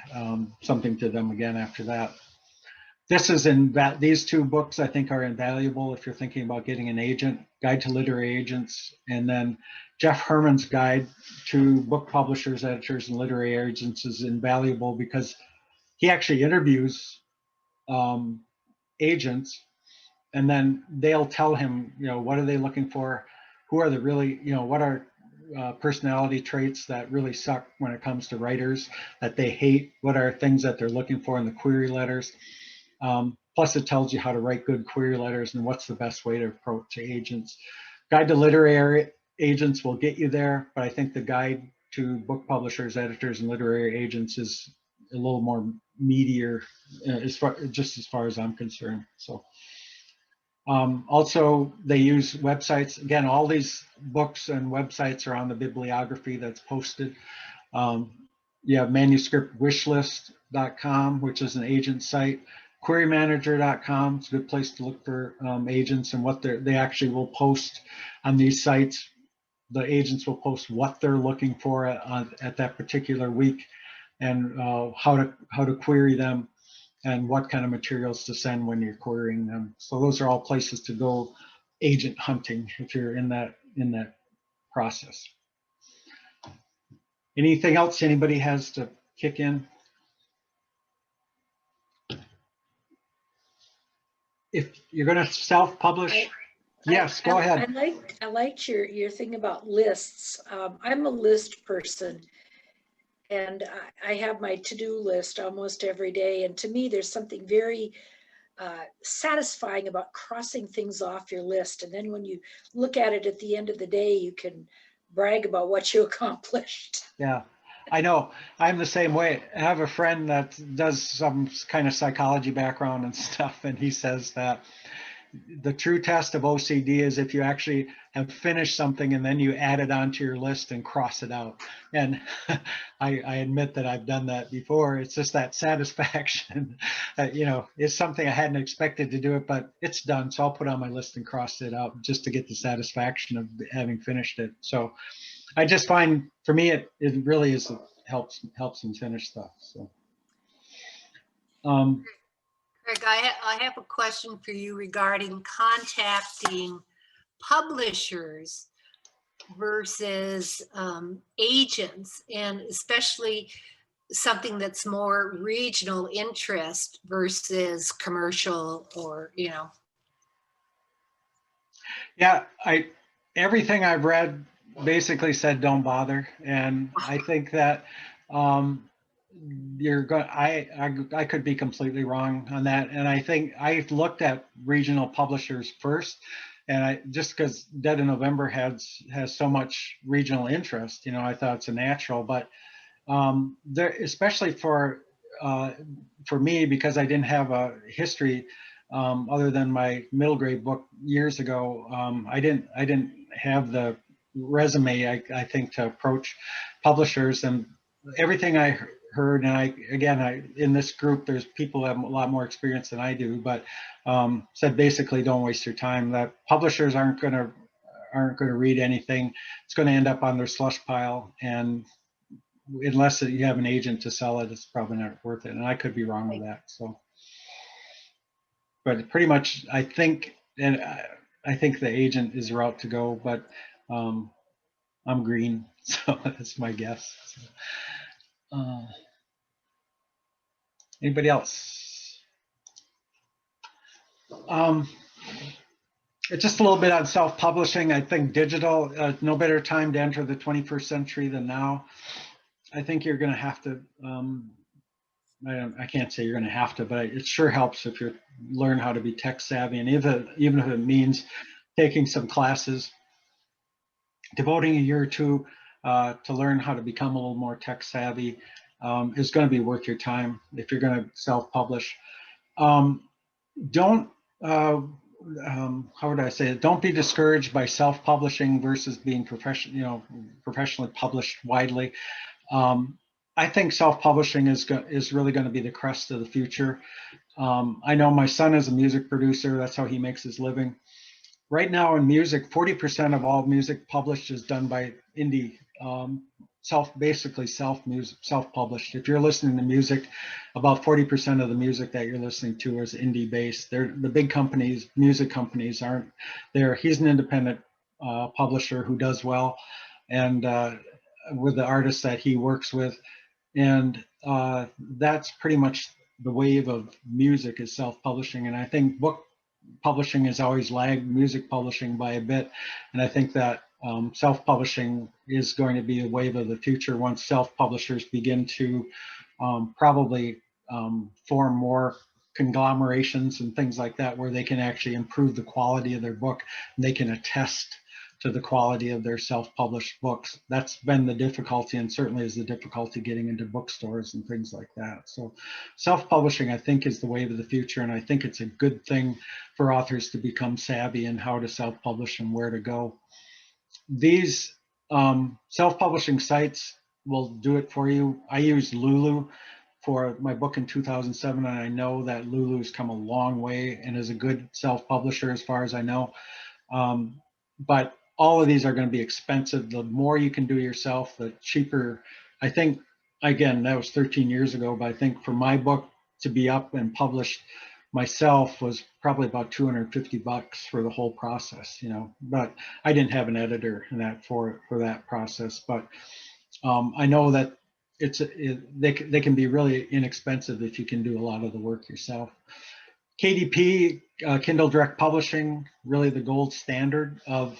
something to them again after that. These 2 books I think are invaluable if you're thinking about getting an agent, Guide to Literary Agents, and then Jeff Herman's Guide to Book Publishers, Editors, and Literary Agents is invaluable because he actually interviews agents, and then they'll tell him, what are they looking for? Who are the really, what are personality traits that really suck when it comes to writers that they hate? What are things that they're looking for in the query letters? Plus it tells you how to write good query letters and what's the best way to approach agents. Guide to Literary Agents will get you there, but I think the Guide to Book Publishers, Editors, and Literary Agents is a little more meatier, just as far as I'm concerned. So also they use websites. Again, all these books and websites are on the bibliography that's posted. You have manuscriptwishlist.com, which is an agent site. Querymanager.com is a good place to look for agents and what they actually will post on these sites. The agents will post what they're looking for at that particular week, and how to query them, and what kind of materials to send when you're querying them. So those are all places to go agent hunting if you're in that process. Anything else anybody has to kick in? If you're going to self-publish, yes, go ahead. I liked your thing about lists. I'm a list person, and I have my to-do list almost every day. And to me, there's something very satisfying about crossing things off your list. And then when you look at it at the end of the day, you can brag about what you accomplished. Yeah, I know. I'm the same way. I have a friend that does some kind of psychology background and stuff, and he says that the true test of OCD is if you actually have finished something and then you add it onto your list and cross it out. And I admit that I've done that before. It's just that satisfaction that, it's something I hadn't expected to do it, but it's done. So I'll put it on my list and cross it out just to get the satisfaction of having finished it. So I just find, for me, it really is, helps them finish stuff. So. Craig, I have a question for you regarding contacting publishers versus agents, and especially something that's more regional interest versus commercial, or Yeah, everything I've read basically said don't bother, and I think that you're going, I could be completely wrong on that. And I think I looked at regional publishers first, and I just because Dead of November has so much regional interest, you know, I thought it's a natural. But there, especially for me, because I didn't have a history other than my middle grade book years ago. I didn't have the resume, I think, to approach publishers. And everything I heard, and in this group, there's people who have a lot more experience than I do, but said basically don't waste your time. That publishers aren't going to read anything. It's going to end up on their slush pile, and unless you have an agent to sell it, it's probably not worth it. And I could be wrong with that. So, but pretty much, I think, and I think the agent is the route to go. But I'm green, so that's my guess. So, anybody else? Just a little bit on self-publishing. I think digital, no better time to enter the 21st century than now. I think you're going to have to, I can't say you're going to have to, but it sure helps if you learn how to be tech savvy. And even if it means taking some classes, devoting a year or two to learn how to become a little more tech savvy is going to be worth your time if you're going to self-publish. Don't, how would I say it? Don't be discouraged by self-publishing versus being professionally published widely. I think self-publishing is really going to be the crest of the future. I know my son is a music producer. That's how he makes his living. Right now in music, 40% of all music published is done by indie, self-published. If you're listening to music, about 40% of the music that you're listening to is indie based. The big companies, music companies, aren't there. He's an independent publisher who does well, and with the artists that he works with, and that's pretty much the wave of music is self-publishing. And I think book publishing has always lagged music publishing by a bit, and I think that self-publishing is going to be a wave of the future once self-publishers begin to probably form more conglomerations and things like that, where they can actually improve the quality of their book, and they can attest to the quality of their self-published books. That's been the difficulty, and certainly is the difficulty getting into bookstores and things like that. So self-publishing, I think, is the wave of the future, and I think it's a good thing for authors to become savvy in how to self-publish and where to go. These self-publishing sites will do it for you. I used Lulu for my book in 2007, and I know that Lulu's come a long way and is a good self-publisher as far as I know. But all of these are going to be expensive. The more you can do yourself, the cheaper. I think, again, that was 13 years ago, but I think for my book to be up and published myself was probably about $250 for the whole process, you know. But I didn't have an editor in that for that process. But I know that they can be really inexpensive if you can do a lot of the work yourself. KDP, Kindle Direct Publishing, really the gold standard of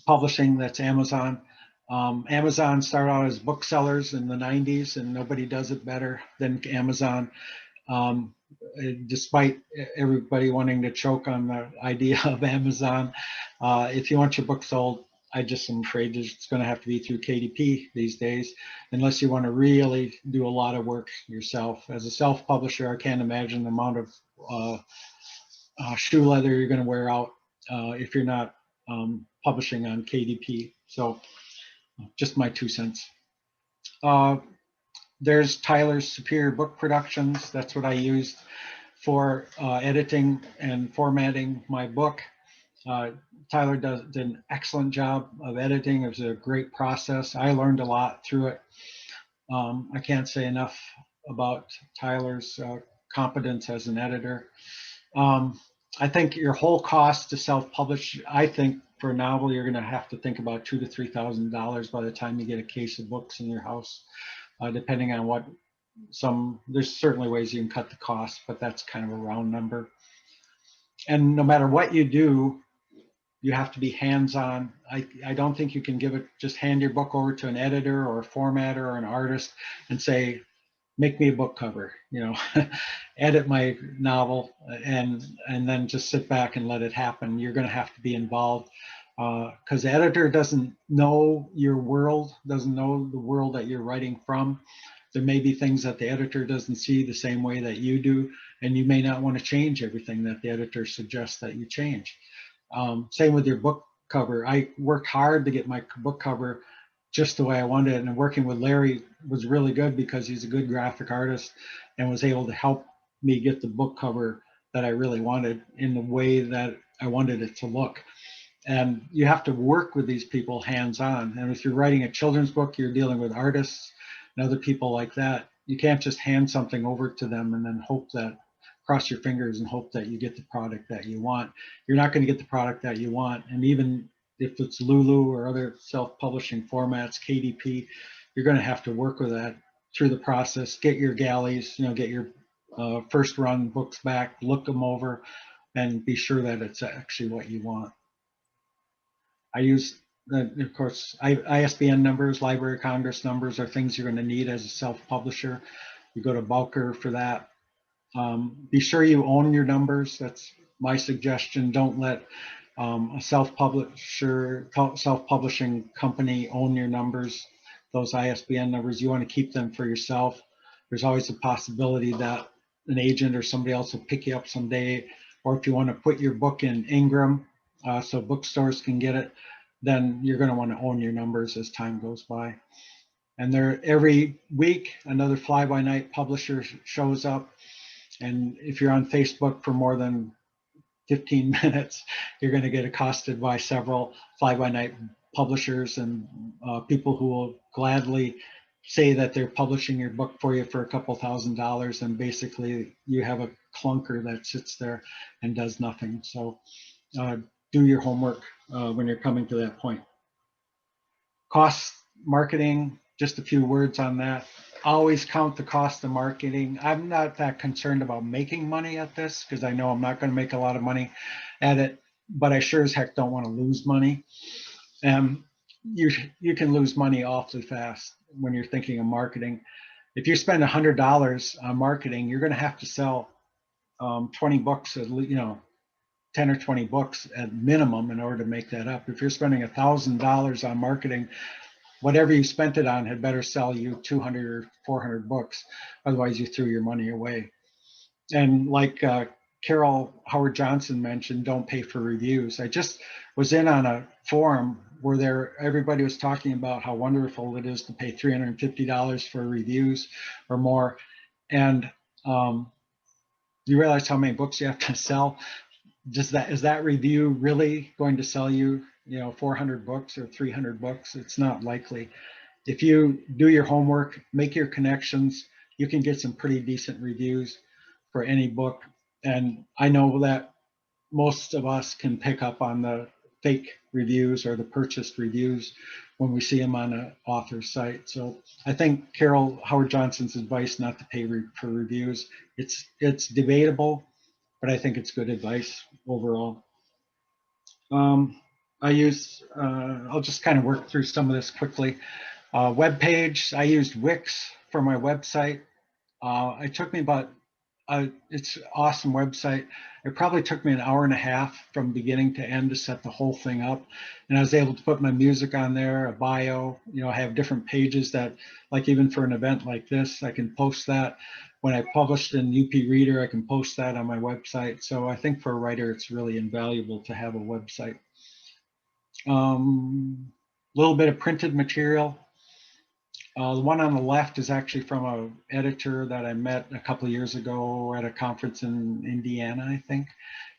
publishing. That's Amazon. Amazon started out as booksellers in the 90s, and nobody does it better than Amazon. Despite everybody wanting to choke on the idea of Amazon, if you want your book sold, I just am afraid it's going to have to be through KDP these days, unless you want to really do a lot of work yourself. As a self-publisher, I can't imagine the amount of shoe leather you're going to wear out if you're not publishing on KDP. So just my 2 cents. There's Tyler's Superior Book Productions. That's what I used for editing and formatting my book. Tyler did an excellent job of editing. It was a great process. I learned a lot through it. I can't say enough about Tyler's competence as an editor. I think your whole cost to self-publish, I think for a novel, you're going to have to think about $2,000 to $3,000 by the time you get a case of books in your house, depending on what there's certainly ways you can cut the cost, but that's kind of a round number. And no matter what you do, You have to be hands-on. I don't think you can just hand your book over to an editor or a formatter or an artist and say, make me a book cover, edit my novel and then just sit back and let it happen. You're going to have to be involved because the editor doesn't know your world, doesn't know the world that you're writing from. There may be things that the editor doesn't see the same way that you do, and you may not want to change everything that the editor suggests that you change. Same with your book cover. I worked hard to get my book cover just the way I wanted it, and working with Larry was really good because he's a good graphic artist and was able to help me get the book cover that I really wanted in the way that I wanted it to look. And you have to work with these people hands-on. And if you're writing a children's book, you're dealing with artists and other people like that. You can't just hand something over to them and then cross your fingers and hope that you get the product that you want. You're not going to get the product that you want. And even if it's Lulu or other self-publishing formats, KDP, you're going to have to work with that through the process, get your galleys, get your first run books back, look them over, and be sure that it's actually what you want. I use, of course, ISBN numbers, Library of Congress numbers are things you're going to need as a self-publisher. You go to Bowker for that. Be sure you own your numbers. That's my suggestion. Don't let a self-publishing company own your numbers, those ISBN numbers. You want to keep them for yourself. There's always a possibility that an agent or somebody else will pick you up someday. Or if you want to put your book in Ingram so bookstores can get it, then you're going to want to own your numbers as time goes by. And every week, another fly-by-night publisher shows up. And if you're on Facebook for more than 15 minutes, you're going to get accosted by several fly-by-night publishers and people who will gladly say that they're publishing your book for you for a couple $1,000s, and basically you have a clunker that sits there and does nothing. So do your homework when you're coming to that point. Cost marketing, just a few words on that. Always count the cost of marketing. I'm not that concerned about making money at this because I know I'm not going to make a lot of money at it, but I sure as heck don't want to lose money. You can lose money awfully fast when you're thinking of marketing. If you spend $100 on marketing, you're going to have to sell 20 books, 10 or 20 books at minimum in order to make that up. If you're spending $1,000 on marketing, whatever you spent it on had better sell you 200 or 400 books. Otherwise, you threw your money away. And like Carol Howard Johnson mentioned, don't pay for reviews. I just was in on a forum where everybody was talking about how wonderful it is to pay $350 for reviews or more. And you realize how many books you have to sell. Is that review really going to sell you 400 books or 300 books? It's not likely. If you do your homework, make your connections, you can get some pretty decent reviews for any book. And I know that most of us can pick up on the fake reviews or the purchased reviews when we see them on an author's site. So I think Carol Howard Johnson's advice not to pay for reviews, it's debatable, but I think it's good advice overall. I'll just kind of work through some of this quickly. Web page, I used Wix for my website. It took me it's an awesome website. It probably took me an hour and a half from beginning to end to set the whole thing up. And I was able to put my music on there, a bio, I have different pages that, like even for an event like this, I can post that. When I published in UP Reader, I can post that on my website. So I think for a writer, it's really invaluable to have a website. Little bit of printed material. The one on the left is actually from an editor that I met a couple of years ago at a conference in Indiana, I think.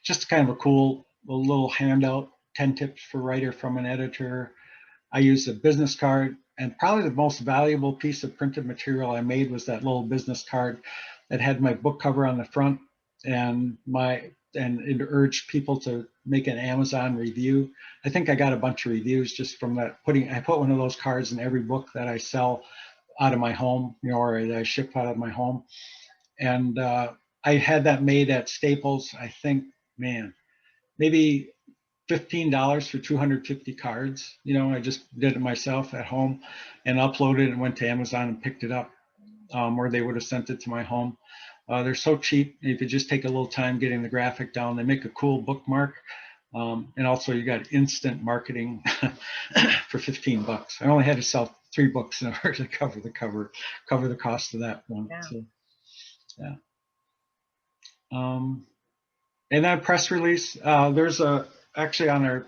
Just kind of a cool little handout, 10 tips for writer from an editor. I used a business card, and probably the most valuable piece of printed material I made was that little business card that had my book cover on the front and it urged people to make an Amazon review. I think I got a bunch of reviews just from that. I put one of those cards in every book that I sell out of my home, or that I ship out of my home. And I had that made at Staples, I think, maybe $15 for 250 cards. You know, I just did it myself at home and uploaded and went to Amazon and picked it up, or they would have sent it to my home. They're so cheap. You could just take a little time getting the graphic down. They make a cool bookmark. And also you got instant marketing for 15 bucks. I only had to sell 3 books in order to cover the cost of that one. Yeah. So, yeah. And that press release, there's actually on our,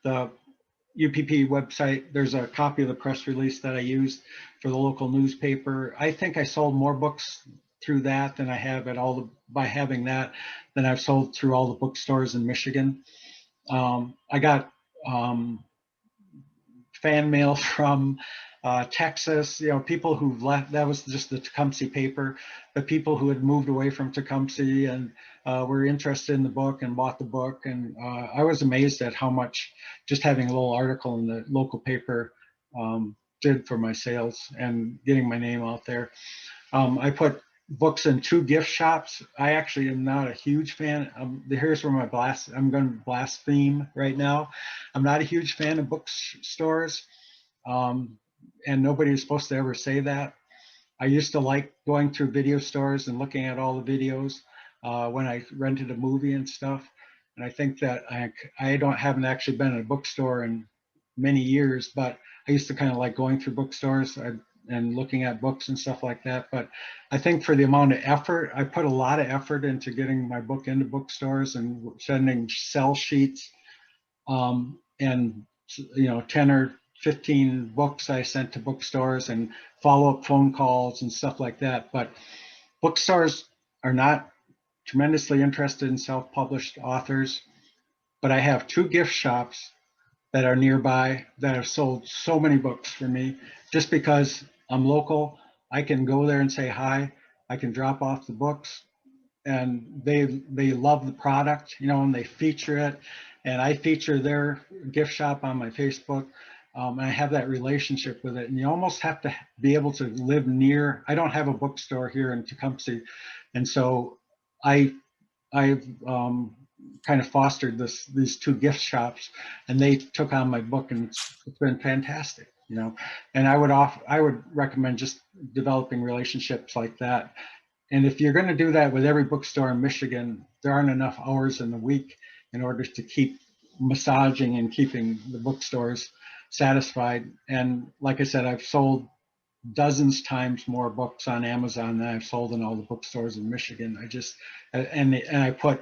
the UPP website, there's a copy of the press release that I used for the local newspaper. I think I sold more books through that than I have at all by having that than I've sold through all the bookstores in Michigan. I got fan mail from Texas, you know, people who've left. That was just the Tecumseh paper, but people who had moved away from Tecumseh and were interested in the book and bought the book. And I was amazed at how much just having a little article in the local paper did for my sales and getting my name out there. I put books in 2 gift shops. I actually am not a huge fan. Here's where I'm going to blaspheme right now. I'm not a huge fan of bookstores. And nobody is supposed to ever say that. I used to like going through video stores and looking at all the videos when I rented a movie and stuff. And I think that I haven't actually been in a bookstore in many years, but I used to kind of like going through bookstores and looking at books and stuff like that. But I think for the amount of effort, I put a lot of effort into getting my book into bookstores and sending sell sheets, and you know, 10 or 15 books I sent to bookstores and follow-up phone calls and stuff like that. But bookstores are not tremendously interested in self-published authors, but I have 2 gift shops that are nearby that have sold so many books for me. Just because I'm local, I can go there and say hi, I can drop off the books, and they love the product, you know, and they feature it, and I feature their gift shop on my Facebook. And I have that relationship with it, and you almost have to be able to live near. I don't have a bookstore here in Tecumseh, and so I've kind of fostered these 2 gift shops, and they took on my book, and it's been fantastic, you know. And I would recommend just developing relationships like that. And if you're going to do that with every bookstore in Michigan, there aren't enough hours in the week in order to keep massaging and keeping the bookstores satisfied. And like I said, I've sold dozens times more books on Amazon than I've sold in all the bookstores in Michigan. And I put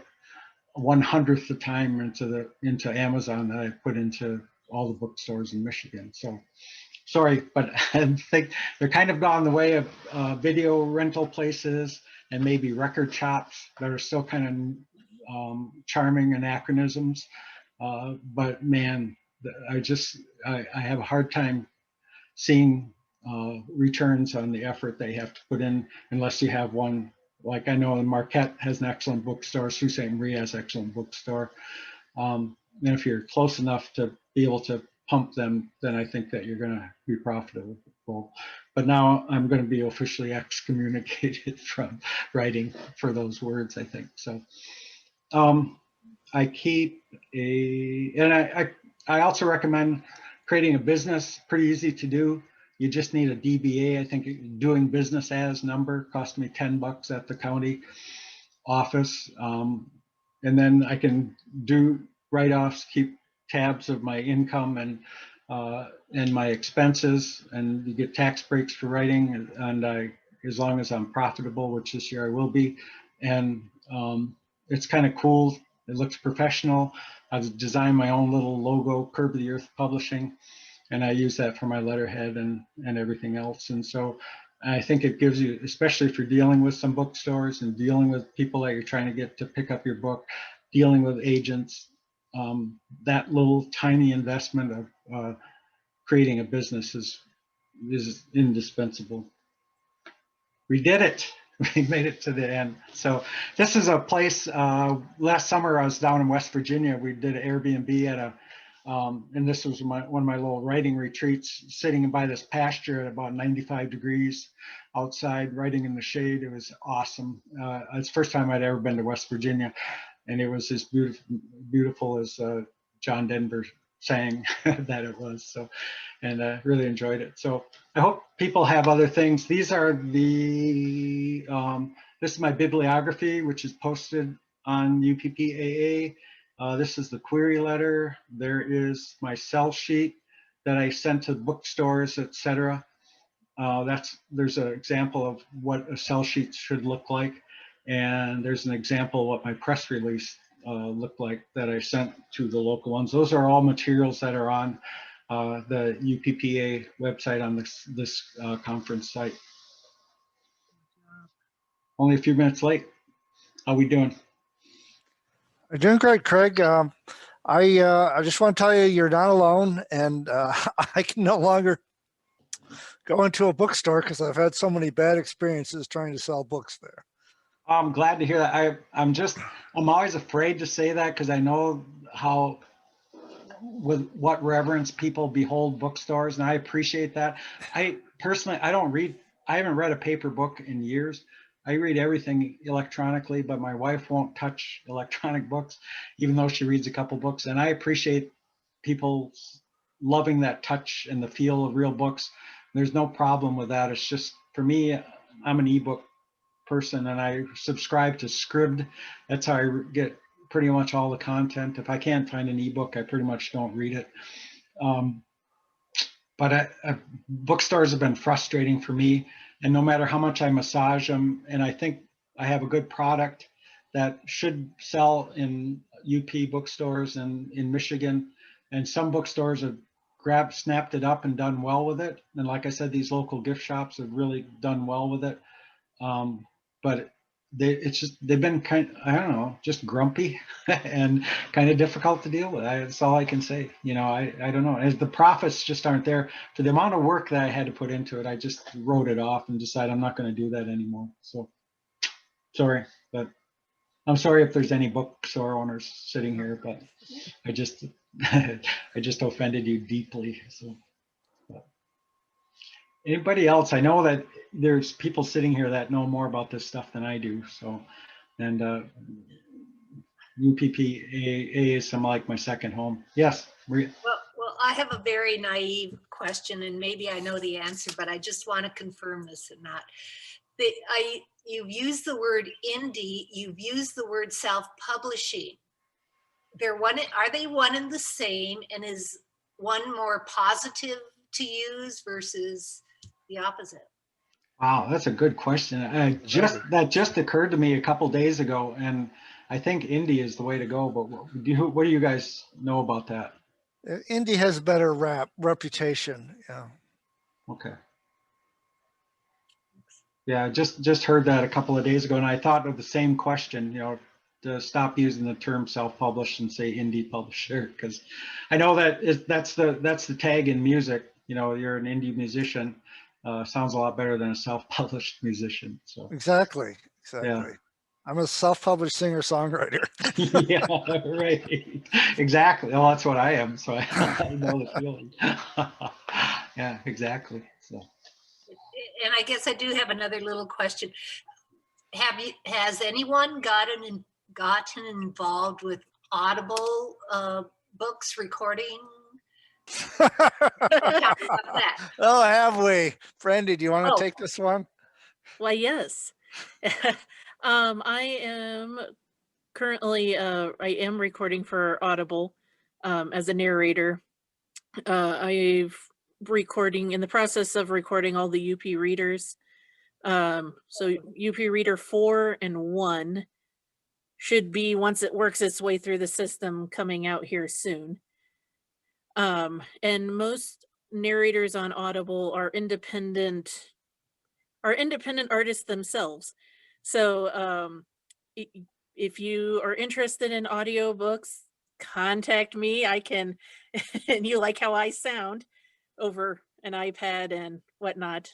1/100th the time into Amazon that I put into all the bookstores in Michigan. So sorry, but I think they're kind of gone the way of video rental places and maybe record shops that are still kind of charming anachronisms. But man, I have a hard time seeing returns on the effort they have to put in unless you have one. Like I know Marquette has an excellent bookstore, Sault Ste. Marie has an excellent bookstore. And if you're close enough to be able to pump them, then I think that you're going to be profitable. But now I'm going to be officially excommunicated from writing for those words, I think. So I keep I also recommend creating a business. Pretty easy to do. You just need a DBA. I think doing business as number cost me $10 at the county office. And then I can do write-offs, keep tabs of my income and my expenses, and you get tax breaks for writing. And as long as I'm profitable, which this year I will be, and it's kind of cool. It looks professional. I've designed my own little logo, Curb the Earth Publishing, and I use that for my letterhead and everything else. And so I think it gives you, especially if you're dealing with some bookstores and dealing with people that you're trying to get to pick up your book, dealing with agents, that little tiny investment of creating a business is indispensable. We did it. We made it to the end. So this is a place, last summer I was down in West Virginia. We did an Airbnb at and this was one of my little writing retreats, sitting by this pasture at about 95 degrees outside, writing in the shade. It was awesome. It's the first time I'd ever been to West Virginia. and it was as beautiful as John Denver sang that it was. So, and I really enjoyed it. So I hope people have other things. These are the, this is my bibliography, which is posted on UPPAA. This is the query letter. There is my sell sheet that I sent to bookstores, etc. There's an example of what a sell sheet should look like. And there's an example of what my press release looked like that I sent to the local ones. Those are all materials that are on the UPPA website on this conference site. Only a few minutes late. How we doing? You're doing great, Craig. I just want to tell you, you're not alone, and I can no longer go into a bookstore because I've had so many bad experiences trying to sell books there. I'm glad to hear that. I'm always afraid to say that because I know how, with what reverence people behold bookstores, and I appreciate that. I personally, I haven't read a paper book in years. I read everything electronically, but my wife won't touch electronic books, even though she reads a couple books. And I appreciate people loving that touch and the feel of real books. There's no problem with that. It's just, for me, I'm an ebook person and I subscribe to Scribd. That's how I get pretty much all the content. If I can't find an ebook, I pretty much don't read it. But bookstores have been frustrating for me. And no matter how much I massage them, and I think I have a good product that should sell in UP bookstores and in Michigan. And some bookstores have snapped it up and done well with it. And like I said, these local gift shops have really done well with it. But they've been I don't know, just grumpy and kind of difficult to deal with. That's all I can say. You know, I don't know. As the profits just aren't there for the amount of work that I had to put into it, I just wrote it off and decided I'm not going to do that anymore. So sorry, but I'm sorry if there's any bookstore owners sitting here, but I just offended you deeply. So. Anybody else? I know that there's people sitting here that know more about this stuff than I do. So, and UPPAA is some like my second home. Yes, Maria. Well, I have a very naive question, and maybe I know the answer, but I just want to confirm this or not. You've used the word indie. You've used the word self-publishing. Are they one and the same? And is one more positive to use versus the opposite? Wow, that's a good question. That just occurred to me a couple days ago, and I think indie is the way to go. But what do you guys know about that? Indie has a better reputation. Yeah. Okay. Yeah, just heard that a couple of days ago, and I thought of the same question. You know, to stop using the term self-published and say indie publisher, because I know that that's the tag in music. You know, you're an indie musician. Sounds a lot better than a self-published musician. So exactly. Yeah. I'm a self-published singer-songwriter. Yeah, right. Exactly. Well, that's what I am. So I know the feeling. Yeah, exactly. So. And I guess I do have another little question. Has anyone gotten involved with Audible books recording? Oh, have we? Brandy, do you want to take this one? Why, yes. I am currently, I am recording for Audible as a narrator. I've in the process of recording all the UP readers. So UP Reader 4 and 1 should be, once it works its way through the system, coming out here soon. And most narrators on Audible are independent artists themselves. So if you are interested in audiobooks, contact me. I can, and you like how I sound over an iPad and whatnot.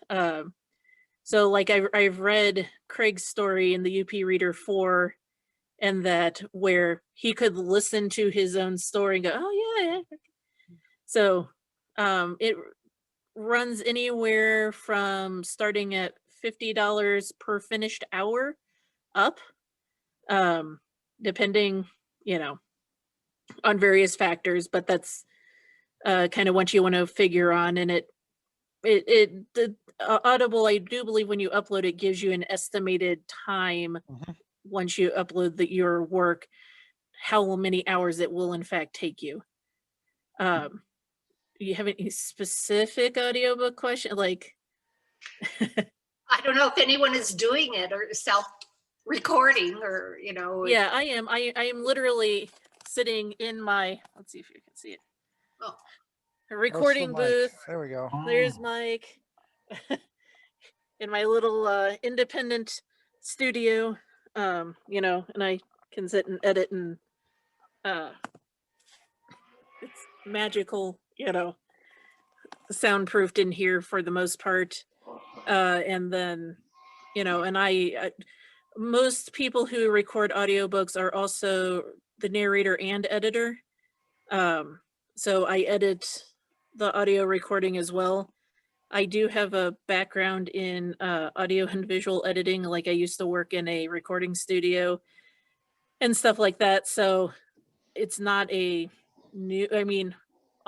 So like I've read Craig's story in the UP Reader 4, and that where he could listen to his own story and go, oh yeah. So it runs anywhere from starting at $50 per finished hour up. depending, you know, on various factors, but that's kind of what you want to figure on. And the Audible, I do believe when you upload it gives you an estimated time once you upload your work, how many hours it will in fact take you. You have any specific audiobook question? Like, I don't know if anyone is doing it or self-recording or, you know. yeah, I am. I am literally sitting in my, let's see if you can see it. Oh. A recording booth. There we go. There's Mike in my little independent studio. You know, and I can sit and edit, and it's magical, you know, soundproofed in here for the most part. And then, you know, and most people who record audiobooks are also the narrator and editor. So I edit the audio recording as well. I do have a background in audio and visual editing. Like I used to work in a recording studio and stuff like that. So it's not a new, I mean,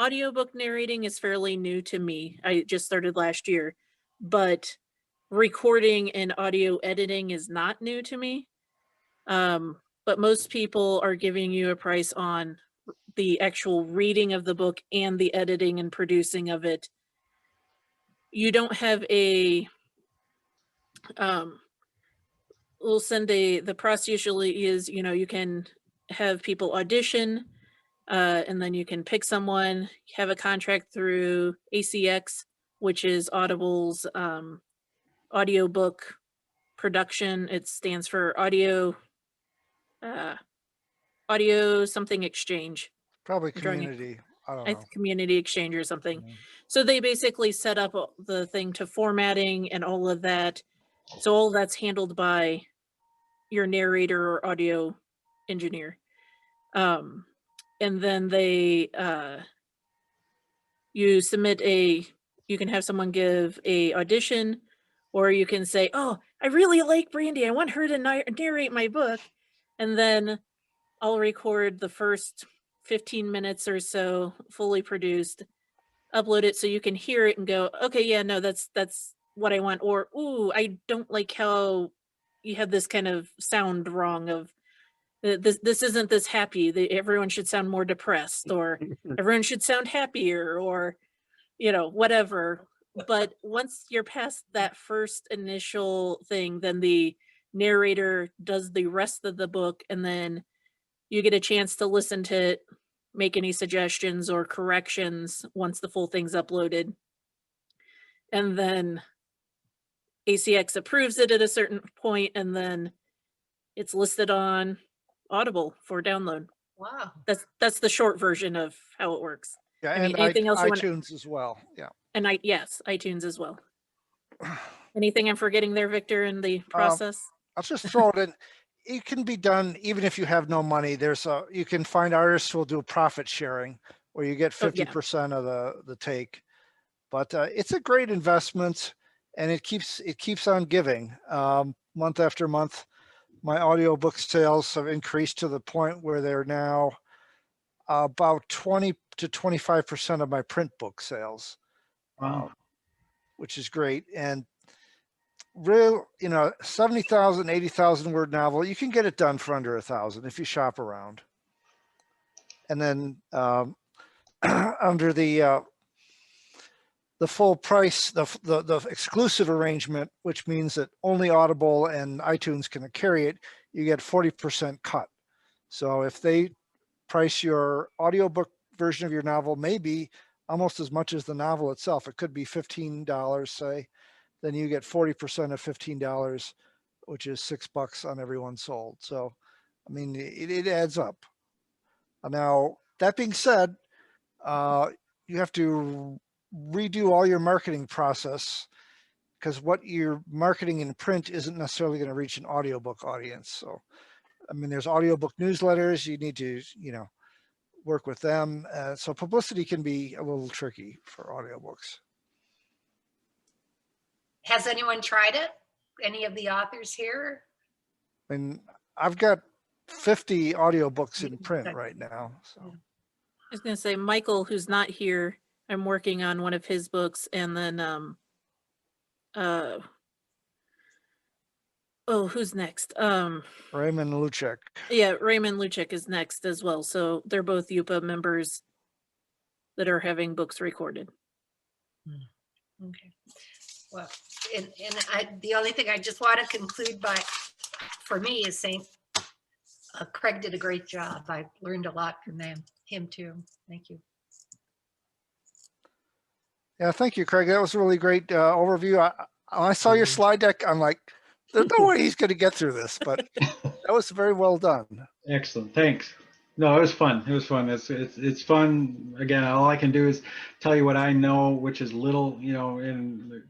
audiobook narrating is fairly new to me. I just started last year, but recording and audio editing is not new to me. But most people are giving you a price on the actual reading of the book and the editing and producing of it. You don't have a, we'll send the process usually is, you know, you can have people audition, and then you can pick someone, have a contract through ACX, which is Audible's audiobook production. It stands for audio something exchange. Probably I'm drawing a- community. I don't know. Community exchange or something. So they basically set up the thing to formatting and all of that. So all that's handled by your narrator or audio engineer. And then they you submit you can have someone give a audition, or you can say, oh, I really like Brandy, I want her to narrate my book. And then I'll record the first 15 minutes or so fully produced, upload it so you can hear it and go, okay, yeah, no, that's what I want. Or, ooh, I don't like how you have this kind of sound wrong of this isn't this happy. Everyone should sound more depressed, or everyone should sound happier, or, you know, whatever. But once you're past that first initial thing, then the narrator does the rest of the book, and then you get a chance to listen to it, make any suggestions or corrections once the full thing's uploaded. And then ACX approves it at a certain point, and then it's listed on Audible for download. Wow. That's the short version of how it works. Yeah, I mean, and anything else you want? iTunes as well. Yeah. And yes, iTunes as well. Anything I'm forgetting there, Victor, in the process? I'll just throw it in. It can be done even if you have no money. You can find artists who will do profit sharing, where you get 50% of the take. But it's a great investment, and it keeps on giving. Month after month, my audiobook sales have increased to the point where they're now about 20 to 25% of my print book sales. Wow. Which is great. And real, 70,000, 80,000 word novel, you can get it done for under 1,000 if you shop around. And then under the full price, the exclusive arrangement, which means that only Audible and iTunes can carry it, you get 40% cut. So if they price your audiobook version of your novel maybe almost as much as the novel itself, it could be $15, say, then you get 40% of $15, which is $6 on every one sold. So, I mean, it adds up. Now, that being said, you have to redo all your marketing process, because what you're marketing in print isn't necessarily going to reach an audiobook audience. So, I mean, there's audiobook newsletters. You need to, work with them. So publicity can be a little tricky for audiobooks. Has anyone tried it? Any of the authors here? I mean, I've got 50 audiobooks in print right now. So I was gonna say, Michael, who's not here, I'm working on one of his books, and then oh, who's next? Raymond Luchek. Yeah, Raymond Luchek is next as well. So they're both UPA members that are having books recorded. Okay. Well, the only thing I just want to conclude by, for me, is saying Craig did a great job. I learned a lot from him too. Thank you. Yeah, thank you, Craig. That was a really great overview. When I saw your slide deck, I'm like, there's no way he's going to get through this, but that was very well done. Excellent, thanks. No, it was fun. It was fun. It's fun. Again, all I can do is tell you what I know, which is little, you know, and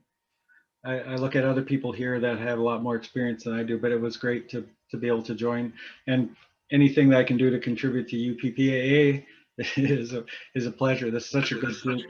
I look at other people here that have a lot more experience than I do, but it was great to be able to join, and anything that I can do to contribute to UPPAA is a pleasure. This is such a good group.